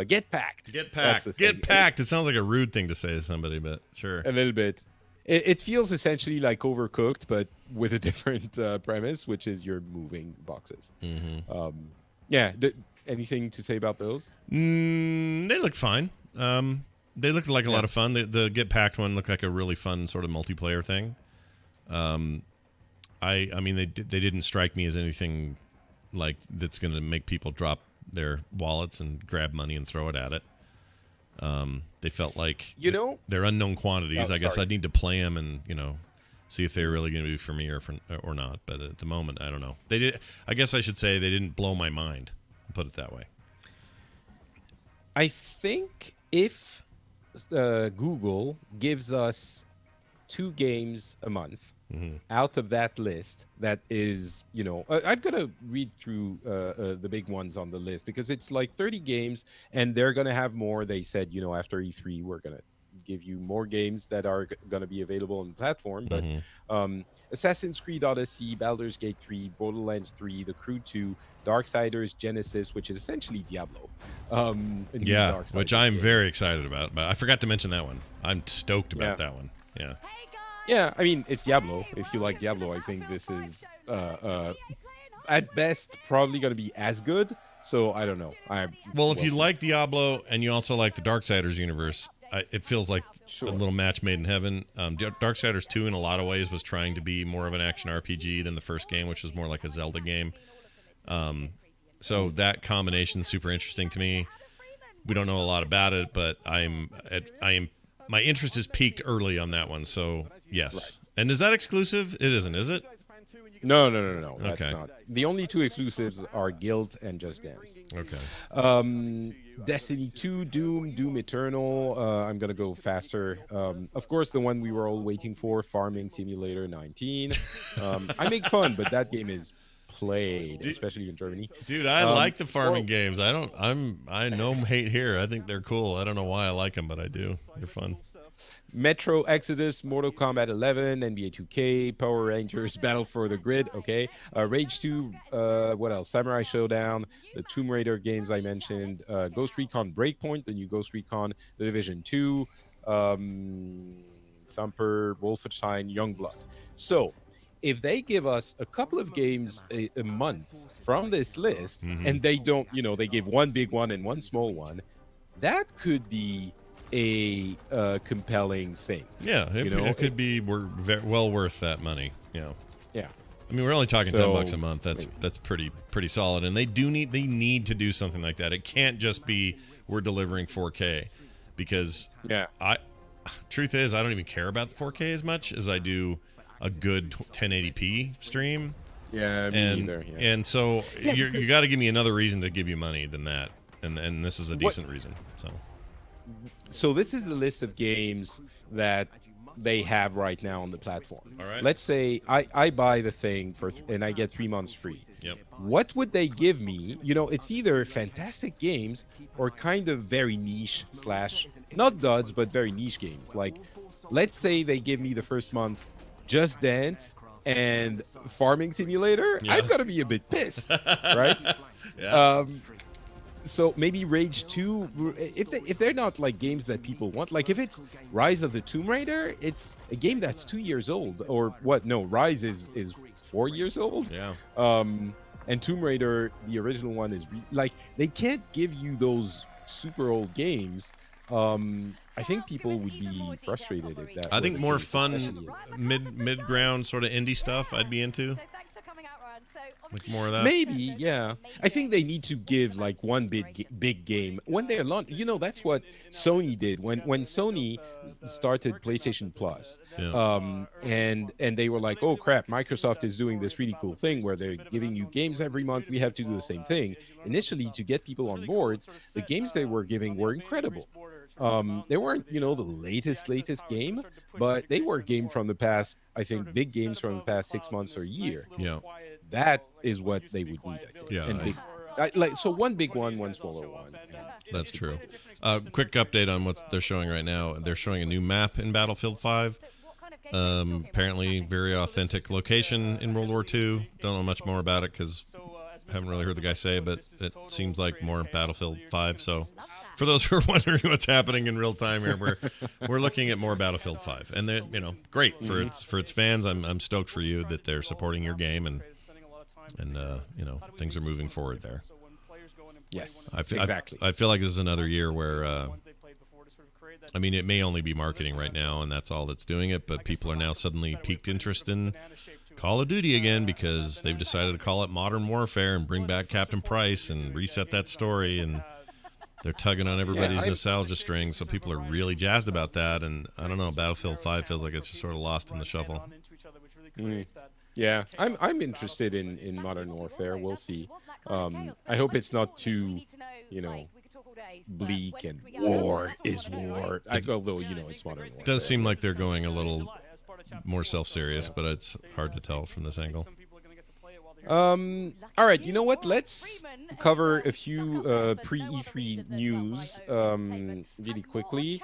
Speaker 2: Get Packed.
Speaker 1: Get
Speaker 2: That's
Speaker 1: packed.
Speaker 2: the thing.
Speaker 1: Get packed. It sounds like a rude thing to say to somebody, but sure.
Speaker 2: A little bit. It feels essentially like Overcooked, but with a different premise, which is you're moving boxes.
Speaker 1: Mm-hmm.
Speaker 2: Yeah. Anything to say about those?
Speaker 1: They look fine. They looked like a lot of fun. The Get Packed one looked like a really fun sort of multiplayer thing. I mean, they didn't strike me as anything like that's going to make people drop their wallets and grab money and throw it at it. They felt like they're unknown quantities.
Speaker 2: Oh,
Speaker 1: I guess
Speaker 2: sorry.
Speaker 1: I'd need to play them and see if they're really going to be for me or not. But at the moment, I don't know. They did. I guess I should say they didn't blow my mind. Put it that way.
Speaker 2: I think if Google gives us 2 games a month out of that list, that is, I'm going to read through the big ones on the list because it's like 30 games and they're going to have more. They said, after E3, we're going to give you more games that are going to be available on the platform. But Assassin's Creed Odyssey, Baldur's Gate 3, Borderlands 3, The Crew 2, Darksiders Genesis, which is essentially Diablo.
Speaker 1: Yeah, which I'm very excited about. But I forgot to mention that one. I'm stoked about that one. Yeah.
Speaker 2: Yeah, I mean, it's Diablo. If you like Diablo, I think this is, at best, probably going to be as good. So, I don't know.
Speaker 1: Well, if you like Diablo and you also like the Darksiders universe, it feels like a little match made in heaven. Darksiders 2, in a lot of ways, was trying to be more of an action RPG than the first game, which was more like a Zelda game. So that combination is super interesting to me. We don't know a lot about it, but my interest is peaked early on that one. So yes. Right. And is that exclusive? It isn't, is it?
Speaker 2: No. That's
Speaker 1: Okay.
Speaker 2: not. The only 2 exclusives are Guilt and Just Dance.
Speaker 1: Okay.
Speaker 2: Destiny 2, Doom Eternal. I'm gonna go faster. Of course, the one we were all waiting for, Farming Simulator 19. I make fun, but that game is played, especially in Germany.
Speaker 1: Dude, I like the farming games. I no hate here. I think they're cool. I don't know why I like them, but I do. They're fun.
Speaker 2: Metro Exodus, Mortal Kombat 11, NBA 2K, Power Rangers, Battle for the Grid, okay. Rage 2, what else? Samurai Showdown, the Tomb Raider games I mentioned, Ghost Recon Breakpoint, the new Ghost Recon, The Division 2, Thumper, Wolfenstein, Youngblood. So, if they give us a couple of games a month from this list, and they don't, they give one big one and one small one, that could be a compelling thing.
Speaker 1: Yeah, it could be well worth that money. Yeah. I mean, we're only talking $10 a month. That's pretty solid, and they need to do something like that. It can't just be we're delivering 4K, because truth is, I don't even care about the 4K as much as I do a good 1080p stream.
Speaker 2: Yeah, me
Speaker 1: And
Speaker 2: neither. Yeah.
Speaker 1: and so
Speaker 2: Yeah,
Speaker 1: you got to give me another reason to give you money than that, and this is a decent reason.
Speaker 2: So this is the list of games that they have right now on the platform.
Speaker 1: All right.
Speaker 2: Let's say I buy the thing and I get 3 months free.
Speaker 1: Yep.
Speaker 2: What would they give me? You know, it's either fantastic games or kind of very niche / not duds, but very niche games. Like, let's say they give me the first month Just Dance and Farming Simulator.
Speaker 1: Yeah.
Speaker 2: I'm gonna be a bit pissed, right?
Speaker 1: Yeah.
Speaker 2: So maybe Rage 2, if they're not like games that people want, like if it's Rise of the Tomb Raider, it's a game that's 2 years old, or what? No, Rise is 4 years old.
Speaker 1: Yeah.
Speaker 2: And Tomb Raider, the original one, is like they can't give you those super old games. I think people would be frustrated if that.
Speaker 1: I
Speaker 2: were
Speaker 1: think
Speaker 2: the
Speaker 1: more
Speaker 2: case,
Speaker 1: fun
Speaker 2: especially-
Speaker 1: mid ground sort of indie stuff I'd be into. Like more of that.
Speaker 2: Maybe, yeah. I think they need to give like one big game when they're launch. You know, that's what Sony did when Sony started PlayStation Plus.
Speaker 1: Yeah.
Speaker 2: And they were like, oh crap, Microsoft is doing this really cool thing where they're giving you games every month. We have to do the same thing. Initially, to get people on board, the games they were giving were incredible. They weren't, you know, the latest game, but they were game from the past. I think big games from the past 6 months or a year.
Speaker 1: Yeah.
Speaker 2: That is what they would need, I think.
Speaker 1: Yeah,
Speaker 2: And so one big one smaller one.
Speaker 1: That's true. Quick update on what they're showing right now. They're showing a new map in Battlefield 5. Apparently, very authentic location in World War II. Don't know much more about it because I haven't really heard the guy say it, but it seems like more Battlefield 5. So, for those who are wondering what's happening in real time here, we're looking at more Battlefield 5, and they're, you know, great for its fans. I'm stoked for you that they're supporting your game and you know, things are moving forward there.
Speaker 2: Yes,
Speaker 1: exactly. I feel like this is another year where, I mean, it may only be marketing right now, and that's all that's doing it, but people are now suddenly piqued interest in Call of Duty again because they've decided to call it Modern Warfare and bring back Captain Price and reset that story, and they're tugging on everybody's nostalgia strings, so people are really jazzed about that, and I don't know, Battlefield 5 feels like it's just sort of lost in the shuffle.
Speaker 2: Yeah, I'm interested in Modern Warfare. We'll see. I hope it's not too, you know, bleak and war is war. Although, you know, it's Modern Warfare.
Speaker 1: It does seem like they're going a little more self-serious, but it's hard to tell from this angle.
Speaker 2: All right, you know what? Let's cover a few pre-E3 news really quickly,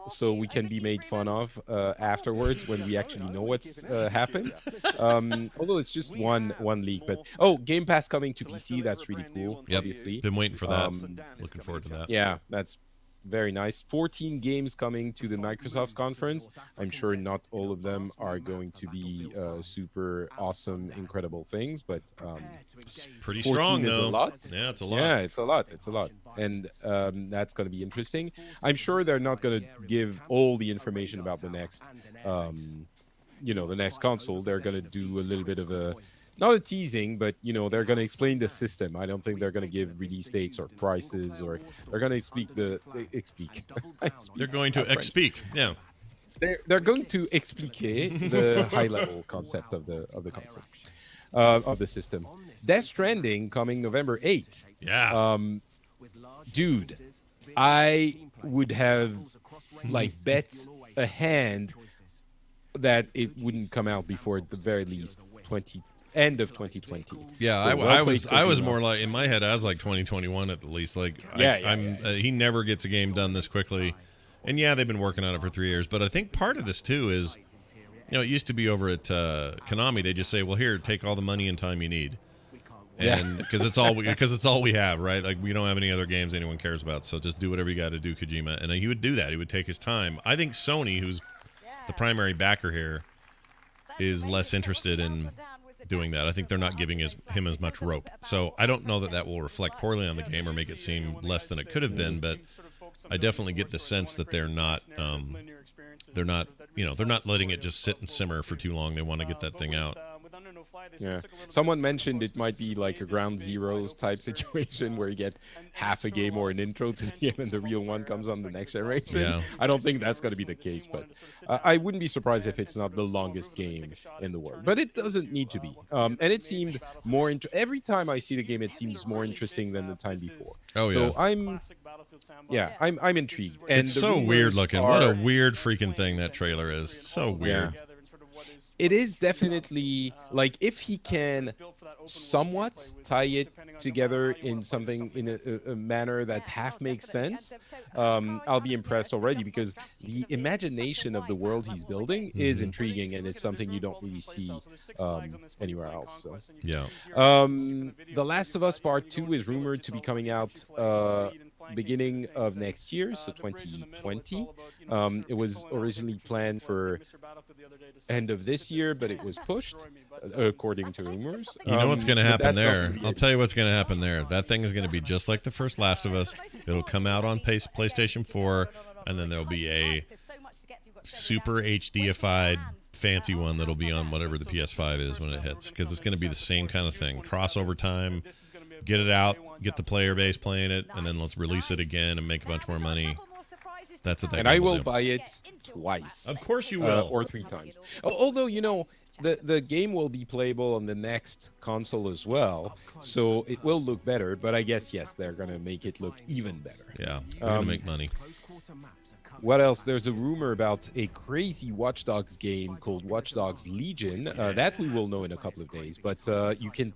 Speaker 2: so we can be made fun of afterwards when we actually know what's happened. Although it's just one leak, but Game Pass coming to PC, that's really cool.
Speaker 1: Yep.
Speaker 2: Obviously,
Speaker 1: Been waiting for that. Looking forward to that.
Speaker 2: yeah, that's very nice. 14 games coming to the Microsoft conference. I'm sure not all of them are going to be super awesome, incredible things, but
Speaker 1: It's pretty strong,
Speaker 2: is
Speaker 1: though.
Speaker 2: a lot.
Speaker 1: Yeah, it's a lot.
Speaker 2: Yeah, it's a lot. And that's going to be interesting. I'm sure they're not going to give all the information about the next, the next console. They're going to do a little bit of not a teasing, but, you know, they're going to explain the system. I don't think they're going to give release dates or prices, or they're going to speak.
Speaker 1: They're going to expeak. Yeah.
Speaker 2: They're going to explique the high level concept of the console, of the system. Death Stranding coming November 8th.
Speaker 1: Yeah.
Speaker 2: Dude, I would have bet a hand that it wouldn't come out before at the very least end of 2020.
Speaker 1: Yeah,
Speaker 2: So
Speaker 1: I was more like, in my head, I was like 2021 at the least. Like, he never gets a game done this quickly. And yeah, they've been working on it for 3 years. But I think part of this too is, you know, it used to be over at Konami. They just say, well, here, take all the money and time you need. And because it's all we have, right? Like, we don't have any other games anyone cares about. So just do whatever you got to do, Kojima. And he would do that. He would take his time. I think Sony, who's the primary backer here, is less interested in doing that. I think they're not giving him as much rope. So I don't know that will reflect poorly on the game or make it seem less than it could have been, but I definitely get the sense that they're not letting it just sit and simmer for too long. They want to get that thing out.
Speaker 2: Yeah. Someone mentioned it might be like a Ground Zeroes type situation where you get half a game or an intro to the game and the real one comes on the next generation.
Speaker 1: Yeah.
Speaker 2: I don't think that's going to be the case, but I wouldn't be surprised if it's not the longest game in the world. But it doesn't need to be. And it seemed more every time I see the game, it seems more interesting than the time before.
Speaker 1: Oh,
Speaker 2: So
Speaker 1: yeah.
Speaker 2: I'm intrigued. And
Speaker 1: It's
Speaker 2: the
Speaker 1: so weird
Speaker 2: rumors
Speaker 1: looking. What a
Speaker 2: are-
Speaker 1: weird freaking thing that trailer is. So weird.
Speaker 2: it is definitely like if he can somewhat tie it together in something in a manner that half makes sense, I'll be impressed already, because the imagination of the world he's building is intriguing, and it's something you don't really see anywhere else. So
Speaker 1: Yeah.
Speaker 2: The Last of Us Part 2 is rumored to be coming out beginning of next year, so 2020. It was originally planned for end of this year, but it was pushed, according to rumors.
Speaker 1: You know what's going to
Speaker 2: But
Speaker 1: happen
Speaker 2: that's not
Speaker 1: there?
Speaker 2: gonna be
Speaker 1: I'll
Speaker 2: it.
Speaker 1: tell you what's going to happen there. That thing is going to be just like the first Last of Us. It'll come out on PlayStation 4, and then there'll be a super HDified fancy one that'll be on whatever the PS5 is when it hits, because it's going to be the same kind of thing. Crossover time, get it out, get the player base playing it, and then let's release it again and make a bunch more money. That's what that
Speaker 2: And
Speaker 1: game
Speaker 2: I will
Speaker 1: do.
Speaker 2: buy it twice.
Speaker 1: Of course you will.
Speaker 2: Or 3 times. Although, the game will be playable on the next console as well, so it will look better. But I guess, yes, they're going to make it look even better.
Speaker 1: Yeah, they're going to make money.
Speaker 2: What else? There's a rumor about a crazy Watch Dogs game called Watch Dogs Legion. That we will know in a couple of days. But you can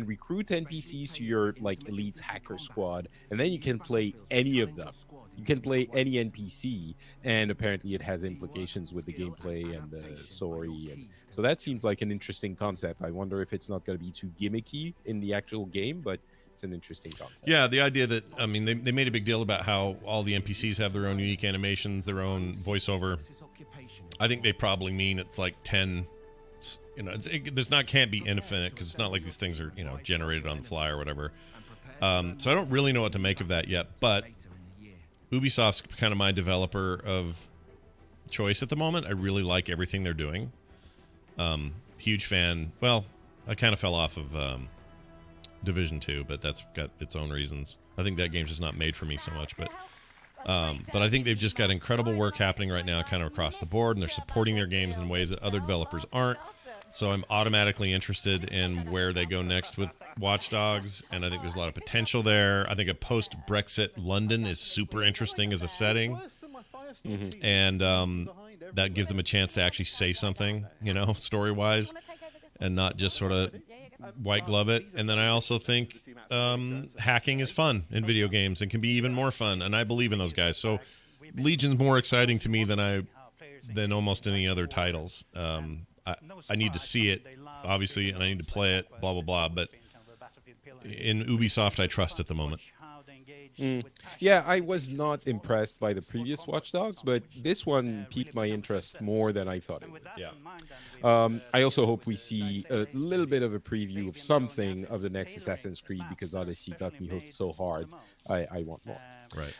Speaker 2: recruit NPCs to your elite hacker squad, and then you can play any of them. You can play any NPC, and apparently it has implications with the gameplay and the story. And so that seems like an interesting concept. I wonder if it's not going to be too gimmicky in the actual game, but it's an interesting concept.
Speaker 1: Yeah, the idea that, I mean, they made a big deal about how all the NPCs have their own unique animations, their own voiceover. I think they probably mean it's like 10, can't be infinite, because it's not like these things are, generated on the fly or whatever. So I don't really know what to make of that yet, but Ubisoft's kind of my developer of choice at the moment. I really like everything they're doing. Huge fan. Well, I kind of fell off of Division 2, but that's got its own reasons. I think that game's just not made for me so much, but I think they've just got incredible work happening right now kind of across the board, and they're supporting their games in ways that other developers aren't. So I'm automatically interested in where they go next with Watch Dogs, and I think there's a lot of potential there. I think a post-Brexit London is super interesting as a setting, and that gives them a chance to actually say something, story-wise, and not just sort of white glove it. And then I also think hacking is fun in video games and can be even more fun, and I believe in those guys. So Legion's more exciting to me than almost any other titles. I need to see it, obviously, and I need to play it, blah, blah, blah. But in Ubisoft, I trust at the moment.
Speaker 2: Yeah, I was not impressed by the previous Watch Dogs, but this one piqued my interest more than I thought it would.
Speaker 1: Yeah.
Speaker 2: I also hope we see a little bit of a preview of something of the next Assassin's Creed, because Odyssey got me hooked so hard. I want more.
Speaker 1: Right.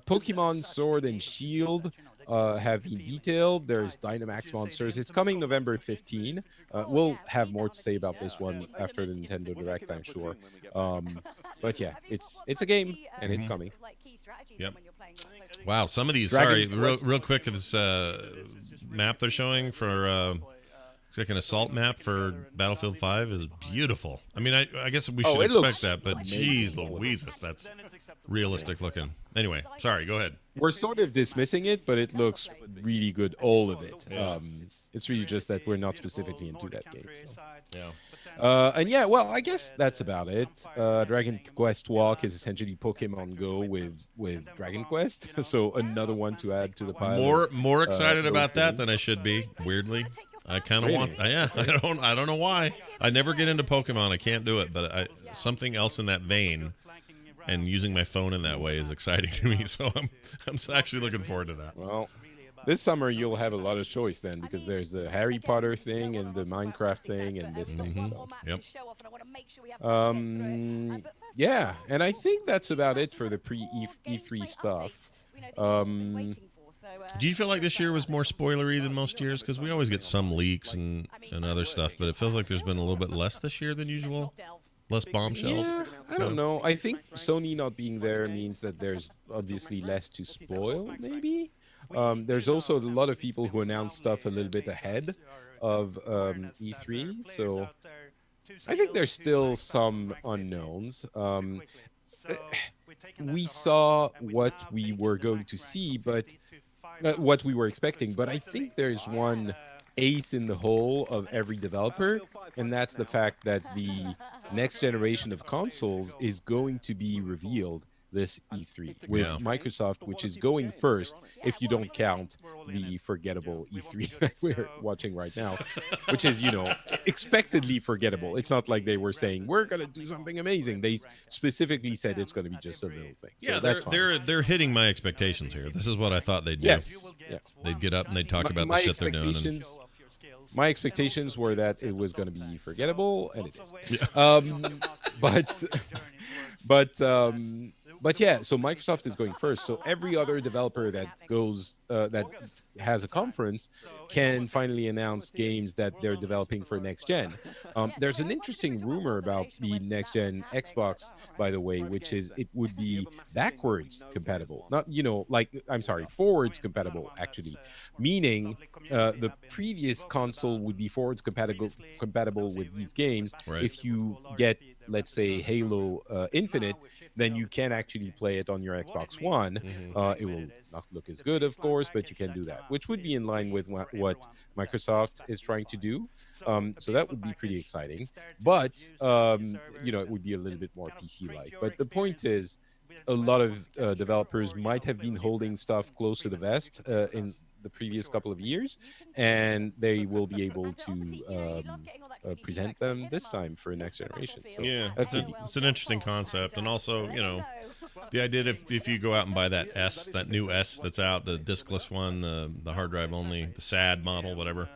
Speaker 2: Pokemon Sword and Shield have been detailed. There's Dynamax monsters. It's coming November 15. We'll have more to say about this one after the Nintendo Direct, I'm sure. But yeah, it's a game, and it's coming.
Speaker 1: Yep. Wow, some of these.
Speaker 2: Dragon
Speaker 1: Sorry, real quick. This map they're showing for it's like an assault map for Battlefield 5 is beautiful. I mean, I guess we should
Speaker 2: it
Speaker 1: expect
Speaker 2: looks
Speaker 1: that, but geez, Louises, that's realistic looking. Anyway, sorry. Go ahead.
Speaker 2: We're sort of dismissing it, but it looks really good, all of it. It's really just that we're not specifically into that game. So.
Speaker 1: Yeah.
Speaker 2: And yeah, well, I guess that's about it. Dragon Quest Walk is essentially Pokemon Go with Dragon Quest, so another one to add to the pile.
Speaker 1: More excited
Speaker 2: those
Speaker 1: about that
Speaker 2: games.
Speaker 1: than I should be. Weirdly, I kind of
Speaker 2: Really?
Speaker 1: want. Yeah, I don't know why. I never get into Pokemon. I can't do it, but something else in that vein, and using my phone in that way is exciting to me. So I'm actually looking forward to that.
Speaker 2: Well, this summer you'll have a lot of choice then, because there's the Harry Potter thing and the Minecraft thing and this thing. So.
Speaker 1: Yep.
Speaker 2: Yeah, and I think that's about it for the pre-E3 stuff.
Speaker 1: Do you feel like this year was more spoilery than most years? Because we always get some leaks and other stuff, but it feels like there's been a little bit less this year than usual. Less bombshells.
Speaker 2: Yeah, I don't know. I think Sony not being there means that there's obviously less to spoil, maybe. There's also a lot of people who announce stuff a little bit ahead of E3, so I think there's still some unknowns. We saw what we were going to see, but what we were expecting. But I think there's one ace in the hole of every developer, and that's the fact that the next generation of consoles is going to be revealed this E3 with Microsoft, which is going first if you don't count the forgettable E3 that we're watching right now, which is, expectedly forgettable. It's not like they were saying we're going to do something amazing. They specifically said it's going to be just a little thing. So
Speaker 1: Yeah,
Speaker 2: that's
Speaker 1: they're hitting my expectations here. This is what I thought they'd do.
Speaker 2: Yes. Yeah.
Speaker 1: They'd get up and they'd talk about the shit they're doing. And...
Speaker 2: My expectations were that it was going to be forgettable, and it is. Yeah. But yeah, so Microsoft is going first. So every other developer that goes that has a conference can finally announce games that they're developing for next gen. There's an interesting rumor about the next gen Xbox, by the way, which is it would be backwards compatible, not forwards compatible actually, meaning the previous console would be forwards compatible with these games.
Speaker 1: Right.
Speaker 2: If you get, let's say, Halo Infinite, then you can actually play it on your Xbox One. It will not look as good, of course, but you can do that, which would be in line with what Microsoft is trying to do. So that would be pretty exciting. But, it would be a little bit more PC-like. But the point is, a lot of developers might have been holding stuff close to the vest in the previous couple of years, and they will be able to present them this time for next generation. So
Speaker 1: yeah, it's an interesting concept, and also, the idea if you go out and buy that new S that's out, the diskless one, the hard drive only, the SAD model, whatever.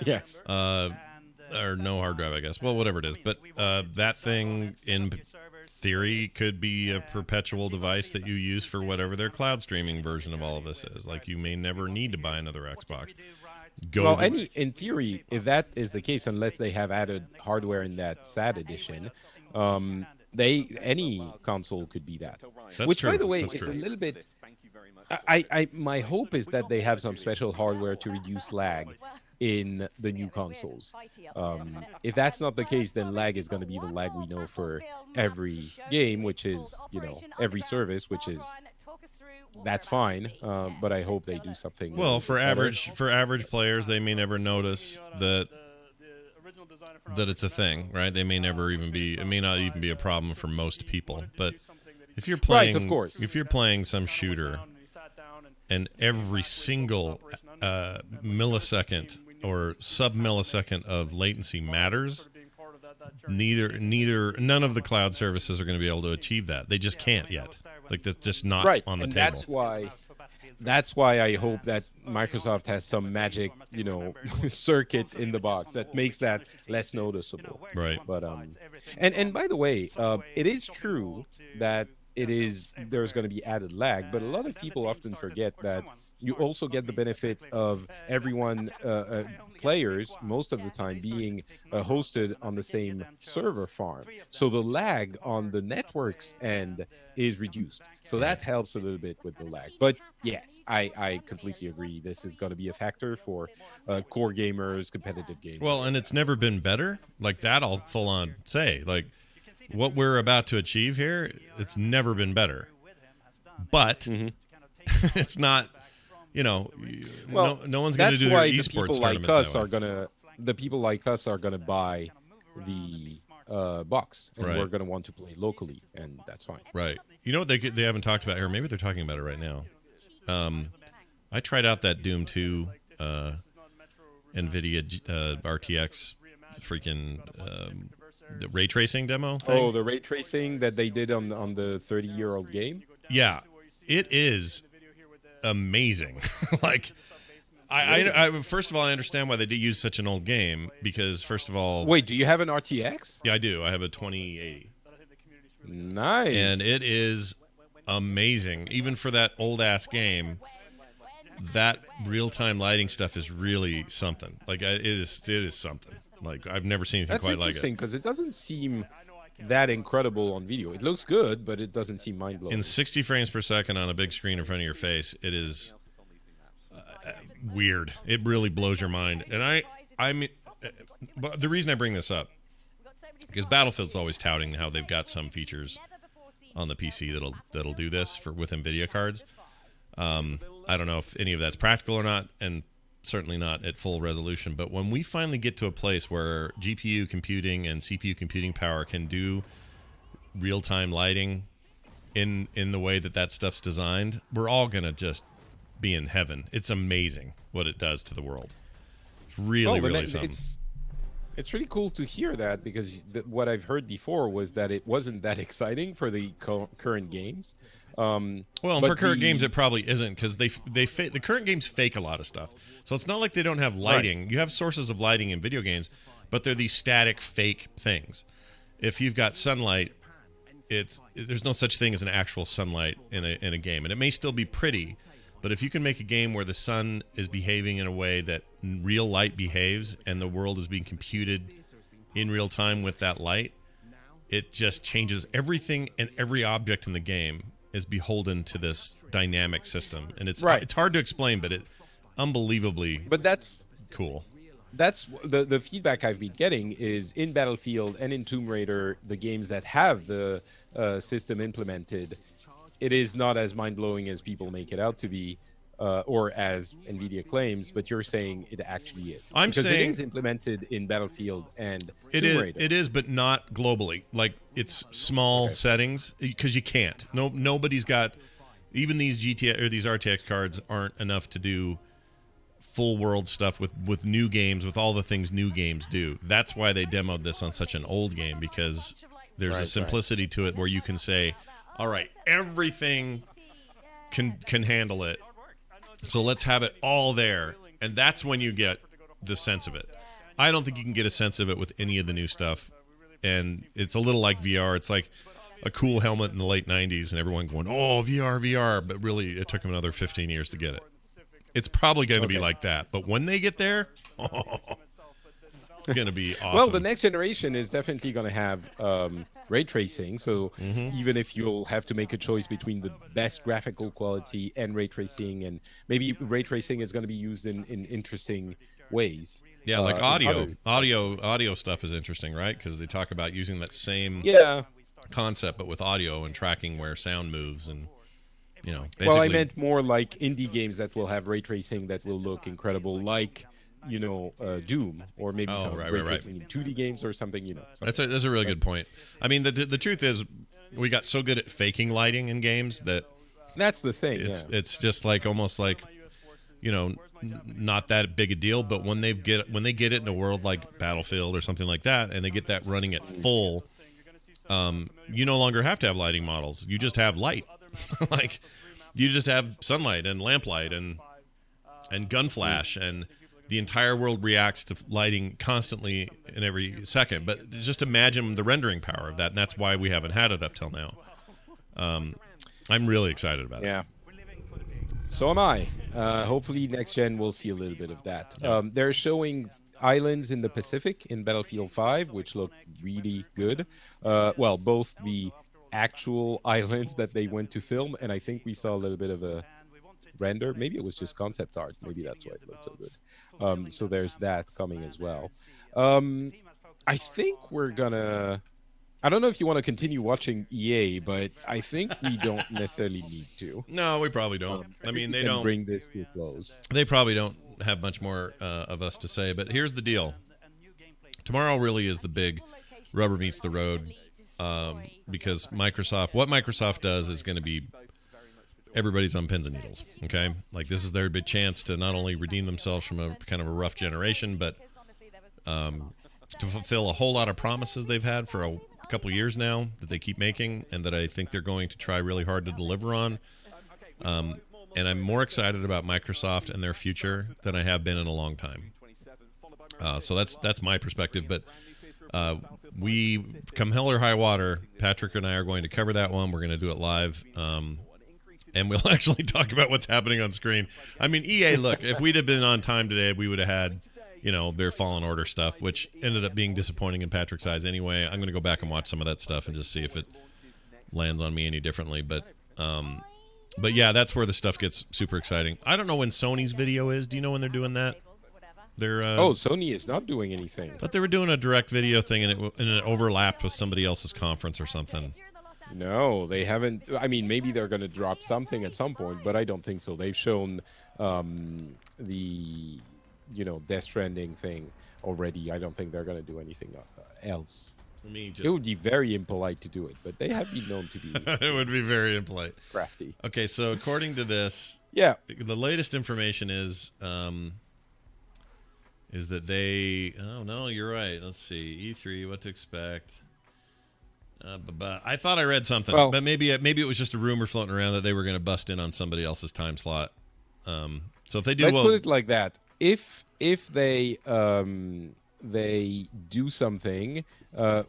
Speaker 2: Yes.
Speaker 1: Or no hard drive, I guess. Well, whatever it is, but that thing in theory could be a perpetual device that you use for whatever their cloud streaming version of all of this is. Like, you may never need to buy another Xbox.
Speaker 2: In theory, if that is the case, unless they have added hardware in that SAD edition, any console could be that.
Speaker 1: That's
Speaker 2: Which,
Speaker 1: true.
Speaker 2: by the way,
Speaker 1: That's
Speaker 2: is
Speaker 1: true.
Speaker 2: a little bit. My hope is that they have some special hardware to reduce lag in the new consoles. If that's not the case, then lag is going to be the lag we know for every game, which is, every service, which is, that's fine. But I hope they do something.
Speaker 1: Well, for
Speaker 2: better.
Speaker 1: average players, they may never notice that it's a thing, right? They may never even be. It may not even be a problem for most people. But if you're playing,
Speaker 2: right, of course.
Speaker 1: If you're playing some shooter, and every single millisecond or sub-millisecond of latency matters, none of the cloud services are going to be able to achieve that. They just can't yet. Like, that's just not on the table.
Speaker 2: That's why I hope that Microsoft has some magic, circuit in the box that makes that less noticeable.
Speaker 1: Right.
Speaker 2: But and by the way, it is true that there's going to be added lag, but a lot of people often forget that you also get the benefit of everyone, players, most of the time being hosted on the same server farm. So the lag on the network's end is reduced. So that helps a little bit with the lag. But yes, I completely agree. This is going to be a factor for core gamers, competitive gamers.
Speaker 1: Well, and it's never been better. Like, that I'll full on say. Like, what we're about to achieve here, it's never been better. But it's not... no one's going to do their esports tournament the people like us are gonna buy the box, and we're gonna want to play locally, and that's fine. Right. You know what they haven't talked about here? Maybe they're talking about it right now. I tried out that Doom 2 NVIDIA RTX freaking the ray tracing demo thing.
Speaker 2: Oh, the ray tracing that they did on the 30-year-old game.
Speaker 1: Yeah, it is amazing. Like, I first of all, I understand why they did use such an old game, because first of all,
Speaker 2: wait, do you have an RTX?
Speaker 1: Yeah, I do. I have a 2080.
Speaker 2: Nice.
Speaker 1: And it is amazing, even for that old ass game. that real-time lighting stuff is really something. Like it is something. Like I've never seen anything
Speaker 2: That's
Speaker 1: quite like
Speaker 2: interesting
Speaker 1: it.
Speaker 2: because it doesn't seem that incredible on video. It looks good, but it doesn't seem mind blowing.
Speaker 1: In 60 frames per second on a big screen in front of your face, it is weird. It really blows your mind. And I mean, but the reason I bring this up because Battlefield's always touting how they've got some features on the PC that'll do this with NVIDIA cards. I don't know if any of that's practical or not, and certainly not at full resolution. But when we finally get to a place where GPU computing and CPU computing power can do real-time lighting in the way that stuff's designed, we're all gonna just be in heaven. It's amazing what it does to the world. It's really something.
Speaker 2: It's really cool to hear that because what I've heard before was that it wasn't that exciting for the current games.
Speaker 1: Well, for current games, it probably isn't because the current games fake a lot of stuff. So it's not like they don't have lighting. Right. You have sources of lighting in video games, but they're these static, fake things. If you've got sunlight, there's no such thing as an actual sunlight in a game, and it may still be pretty. But if you can make a game where the sun is behaving in a way that real light behaves and the world is being computed in real time with that light, it just changes everything, and every object in the game is beholden to this dynamic system. And it's hard to explain, but it's unbelievably cool.
Speaker 2: That's the feedback I've been getting is in Battlefield and in Tomb Raider, the games that have the system implemented, it is not as mind-blowing as people make it out to be, or as NVIDIA claims, but you're saying it actually is. Because it is implemented in Battlefield and Tomb Raider.
Speaker 1: It is, but not globally. Like, it's small settings, because you can't. Nobody's got... Even these these RTX cards aren't enough to do full world stuff with new games, with all the things new games do. That's why they demoed this on such an old game, because there's a simplicity to it where you can say... All right, everything can handle it. So let's have it all there. And that's when you get the sense of it. I don't think you can get a sense of it with any of the new stuff. And it's a little like VR. It's like a cool helmet in the late 90s and everyone going, oh, VR. But really, it took them another 15 years to get it. It's probably going to be like that. But when they get there, it's going to be awesome.
Speaker 2: Well, the next generation is definitely going to have ray tracing. So even if you'll have to make a choice between the best graphical quality and ray tracing, and maybe ray tracing is going to be used in interesting ways.
Speaker 1: Yeah, like audio stuff is interesting, right? Because they talk about using that same concept, but with audio and tracking where sound moves and, basically.
Speaker 2: Well, I meant more like indie games that will have ray tracing that will look incredible, like Doom, or maybe some ray tracing in 2D games or something.
Speaker 1: That's a really good point. I mean, the truth is, we got so good at faking lighting in games
Speaker 2: that's the thing.
Speaker 1: It's just like almost like, not that big a deal. But when they get it in a world like Battlefield or something like that, and they get that running at full, you no longer have to have lighting models. You just have light, like you just have sunlight and lamplight and gun flash and. The entire world reacts to lighting constantly in every second. But just imagine the rendering power of that, and that's why we haven't had it up till now. I'm really excited about it.
Speaker 2: Yeah. So am I. Hopefully next gen we'll see a little bit of that. They're showing islands in the Pacific in Battlefield 5, which look really good. Well, both the actual islands that they went to film, and I think we saw a little bit of a render. Maybe it was just concept art. Maybe that's why it looked so good. So there's that coming as well. I think we're gonna... I don't know if you want to continue watching EA, but I think we don't necessarily need to.
Speaker 1: No, we probably don't. I mean, they don't
Speaker 2: bring this to a close.
Speaker 1: They probably don't have much more of us to say. But here's the deal: tomorrow really is the big rubber meets the road, because what Microsoft does is going to be everybody's on pins and needles. Okay, like this is their big chance to not only redeem themselves from a kind of a rough generation, but to fulfill a whole lot of promises they've had for a couple of years now that they keep making, and that I think they're going to try really hard to deliver on. And I'm more excited about Microsoft and their future than I have been in a long time. So that's my perspective. But we, come hell or high water, Patrick and I are going to cover that one. We're going to do it live. and we'll actually talk about what's happening on screen. I mean, EA, look, if we'd have been on time today, we would have had, their Fallen Order stuff, which ended up being disappointing in Patrick's eyes anyway. I'm going to go back and watch some of that stuff and just see if it lands on me any differently. But yeah, that's where the stuff gets super exciting. I don't know when Sony's video is. Do you know when they're doing that? They're
Speaker 2: Sony is not doing anything.
Speaker 1: But they were doing a direct video thing, and it overlapped with somebody else's conference or something.
Speaker 2: No, they haven't. I mean, maybe they're going to drop something at some point, but I don't think so. They've shown the Death Stranding thing already. I don't think they're going to do anything else. It would be very impolite to do it, but they have been known to be.
Speaker 1: It would be very impolite.
Speaker 2: Crafty.
Speaker 1: Okay, so according to this, the latest information is that they. Oh no, you're right. Let's see, E3, what to expect. I thought I read something, but maybe it was just a rumor floating around that they were going to bust in on somebody else's time slot. So if they do,
Speaker 2: let's put it like that. If they do something,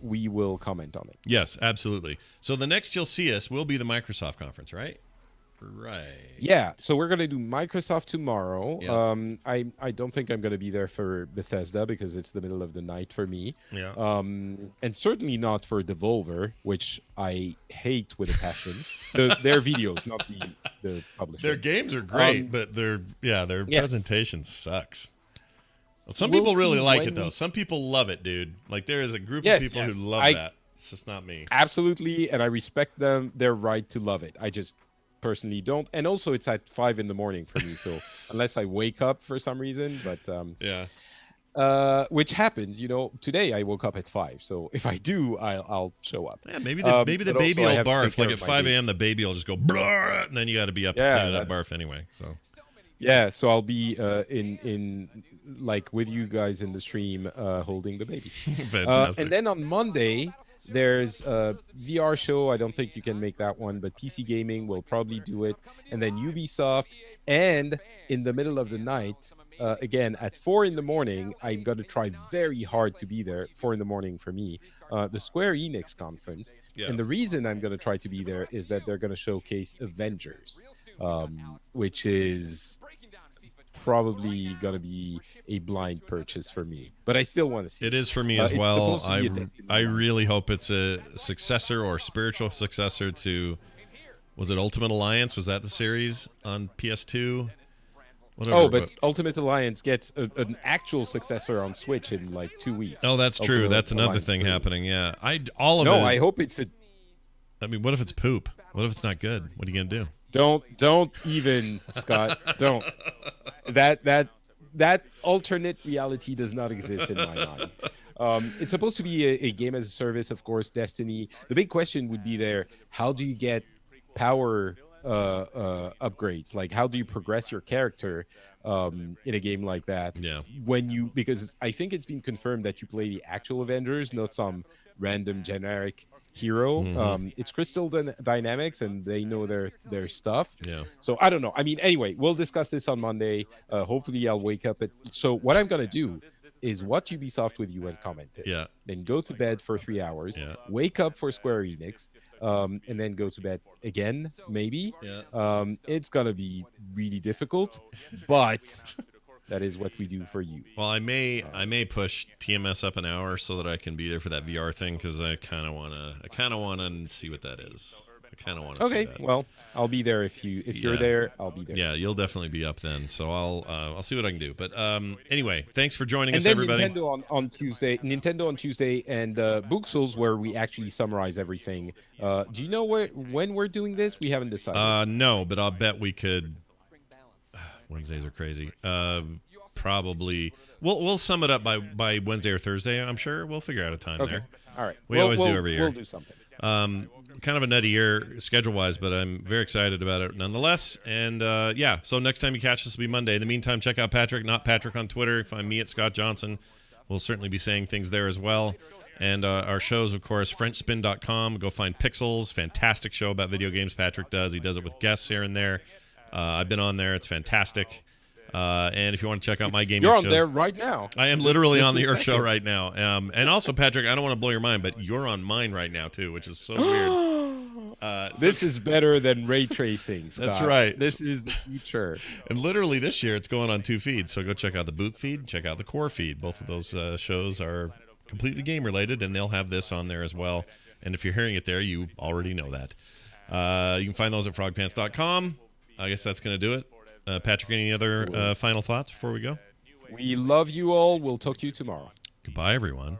Speaker 2: we will comment on it.
Speaker 1: Yes, absolutely. So the next you'll see us will be the Microsoft conference, right? Right.
Speaker 2: Yeah. So we're gonna do Microsoft tomorrow.
Speaker 1: Yeah.
Speaker 2: I don't think I'm gonna be there for Bethesda because it's the middle of the night for me.
Speaker 1: Yeah.
Speaker 2: And certainly not for Devolver, which I hate with a passion. Their videos, not the publisher.
Speaker 1: Their games are great, but their presentation sucks. Some people really like it though. Some people love it, dude. Like there is a group of people who love that. It's just not me.
Speaker 2: Absolutely, and I respect their right to love it. I just personally don't, and also it's at 5 a.m. for me, so unless I wake up for some reason, but which happens, today I woke up at 5, so if I do, I'll show up.
Speaker 1: Yeah, maybe the baby will barf, like at 5 a.m. the baby will just go blur, and then you got to be up cleaning up barf anyway.
Speaker 2: So I'll be in like with you guys in the stream, holding the baby.
Speaker 1: Fantastic.
Speaker 2: And then on Monday there's a VR show. I don't think you can make that one, but PC Gaming will probably do it. And then Ubisoft. And in the middle of the night, again, at 4 a.m, I'm going to try very hard to be there. 4 a.m. for me. The Square Enix conference. Yeah. And the reason I'm going to try to be there is that they're going to showcase Avengers, which is probably gonna be a blind purchase for me, but I still want to see
Speaker 1: it. Is for me as well. I really hope it's a successor or spiritual successor to, was it Ultimate Alliance? Was that the series on PS2? Whatever,
Speaker 2: but Ultimate Alliance gets an actual successor on Switch in like 2 weeks.
Speaker 1: Oh, that's true. That's another thing happening. Yeah, I hope it's a. I mean, what if it's poop? What if it's not good? What are you gonna do?
Speaker 2: Don't even, Scott. Don't. That alternate reality does not exist in my mind. It's supposed to be a game as a service, of course, Destiny. The big question would be there, how do you get power upgrades? Like, how do you progress your character in a game like that?
Speaker 1: Yeah.
Speaker 2: Because I think it's been confirmed that you play the actual Avengers, not some random generic hero.
Speaker 1: Mm-hmm.
Speaker 2: It's Crystal Dynamics, and they know their stuff.
Speaker 1: Yeah.
Speaker 2: So I don't know. I mean, anyway, we'll discuss this on Monday. Hopefully I'll wake up so what I'm gonna do is watch Ubisoft with you and comment it.
Speaker 1: Yeah.
Speaker 2: Then go to bed for 3 hours. Yeah. Wake up for Square Enix. And then go to bed again, maybe.
Speaker 1: Yeah.
Speaker 2: It's gonna be really difficult, but that is what we do for you.
Speaker 1: Well, I may push TMS up an hour so that I can be there for that VR thing, because I kind of wanna see what that is. I kind of want to see that.
Speaker 2: Okay, well, I'll be there if you're there. I'll be there.
Speaker 1: Yeah, you'll definitely be up then. So I'll see what I can do. But anyway, thanks for joining us,
Speaker 2: then
Speaker 1: everybody.
Speaker 2: Nintendo on Tuesday, and Booksels, where we actually summarize everything. Do you know when we're doing this? We haven't decided.
Speaker 1: No, but I'll bet we could. Wednesdays are crazy. Probably we'll sum it up by Wednesday or Thursday. I'm sure we'll figure out a time there.
Speaker 2: All right.
Speaker 1: We always do every year.
Speaker 2: We'll do something.
Speaker 1: Kind of a nutty year schedule-wise, but I'm very excited about it nonetheless. And so next time you catch us will be Monday. In the meantime, check out Patrick, not Patrick on Twitter. Find me at Scott Johnson. We'll certainly be saying things there as well. And our shows, of course, FrenchSpin.com. Go find Pixels. Fantastic show about video games Patrick does. He does it with guests here and there. I've been on there. It's fantastic. And if you want to check out my gaming
Speaker 2: shows...
Speaker 1: You're
Speaker 2: on there right now.
Speaker 1: I am literally on your show right now. And also, Patrick, I don't want to blow your mind, but you're on mine right now, too, which is so weird.
Speaker 2: This is better than ray tracing, Scott.
Speaker 1: That's right.
Speaker 2: This is the future.
Speaker 1: And literally this year it's going on 2 feeds. So go check out the Boot feed, check out the Core feed. Both of those shows are completely game related, and they'll have this on there as well. And if you're hearing it there, you already know that. You can find those at frogpants.com. I guess that's going to do it. Patrick, any other final thoughts before we go?
Speaker 2: We love you all. We'll talk to you tomorrow.
Speaker 1: Goodbye, everyone.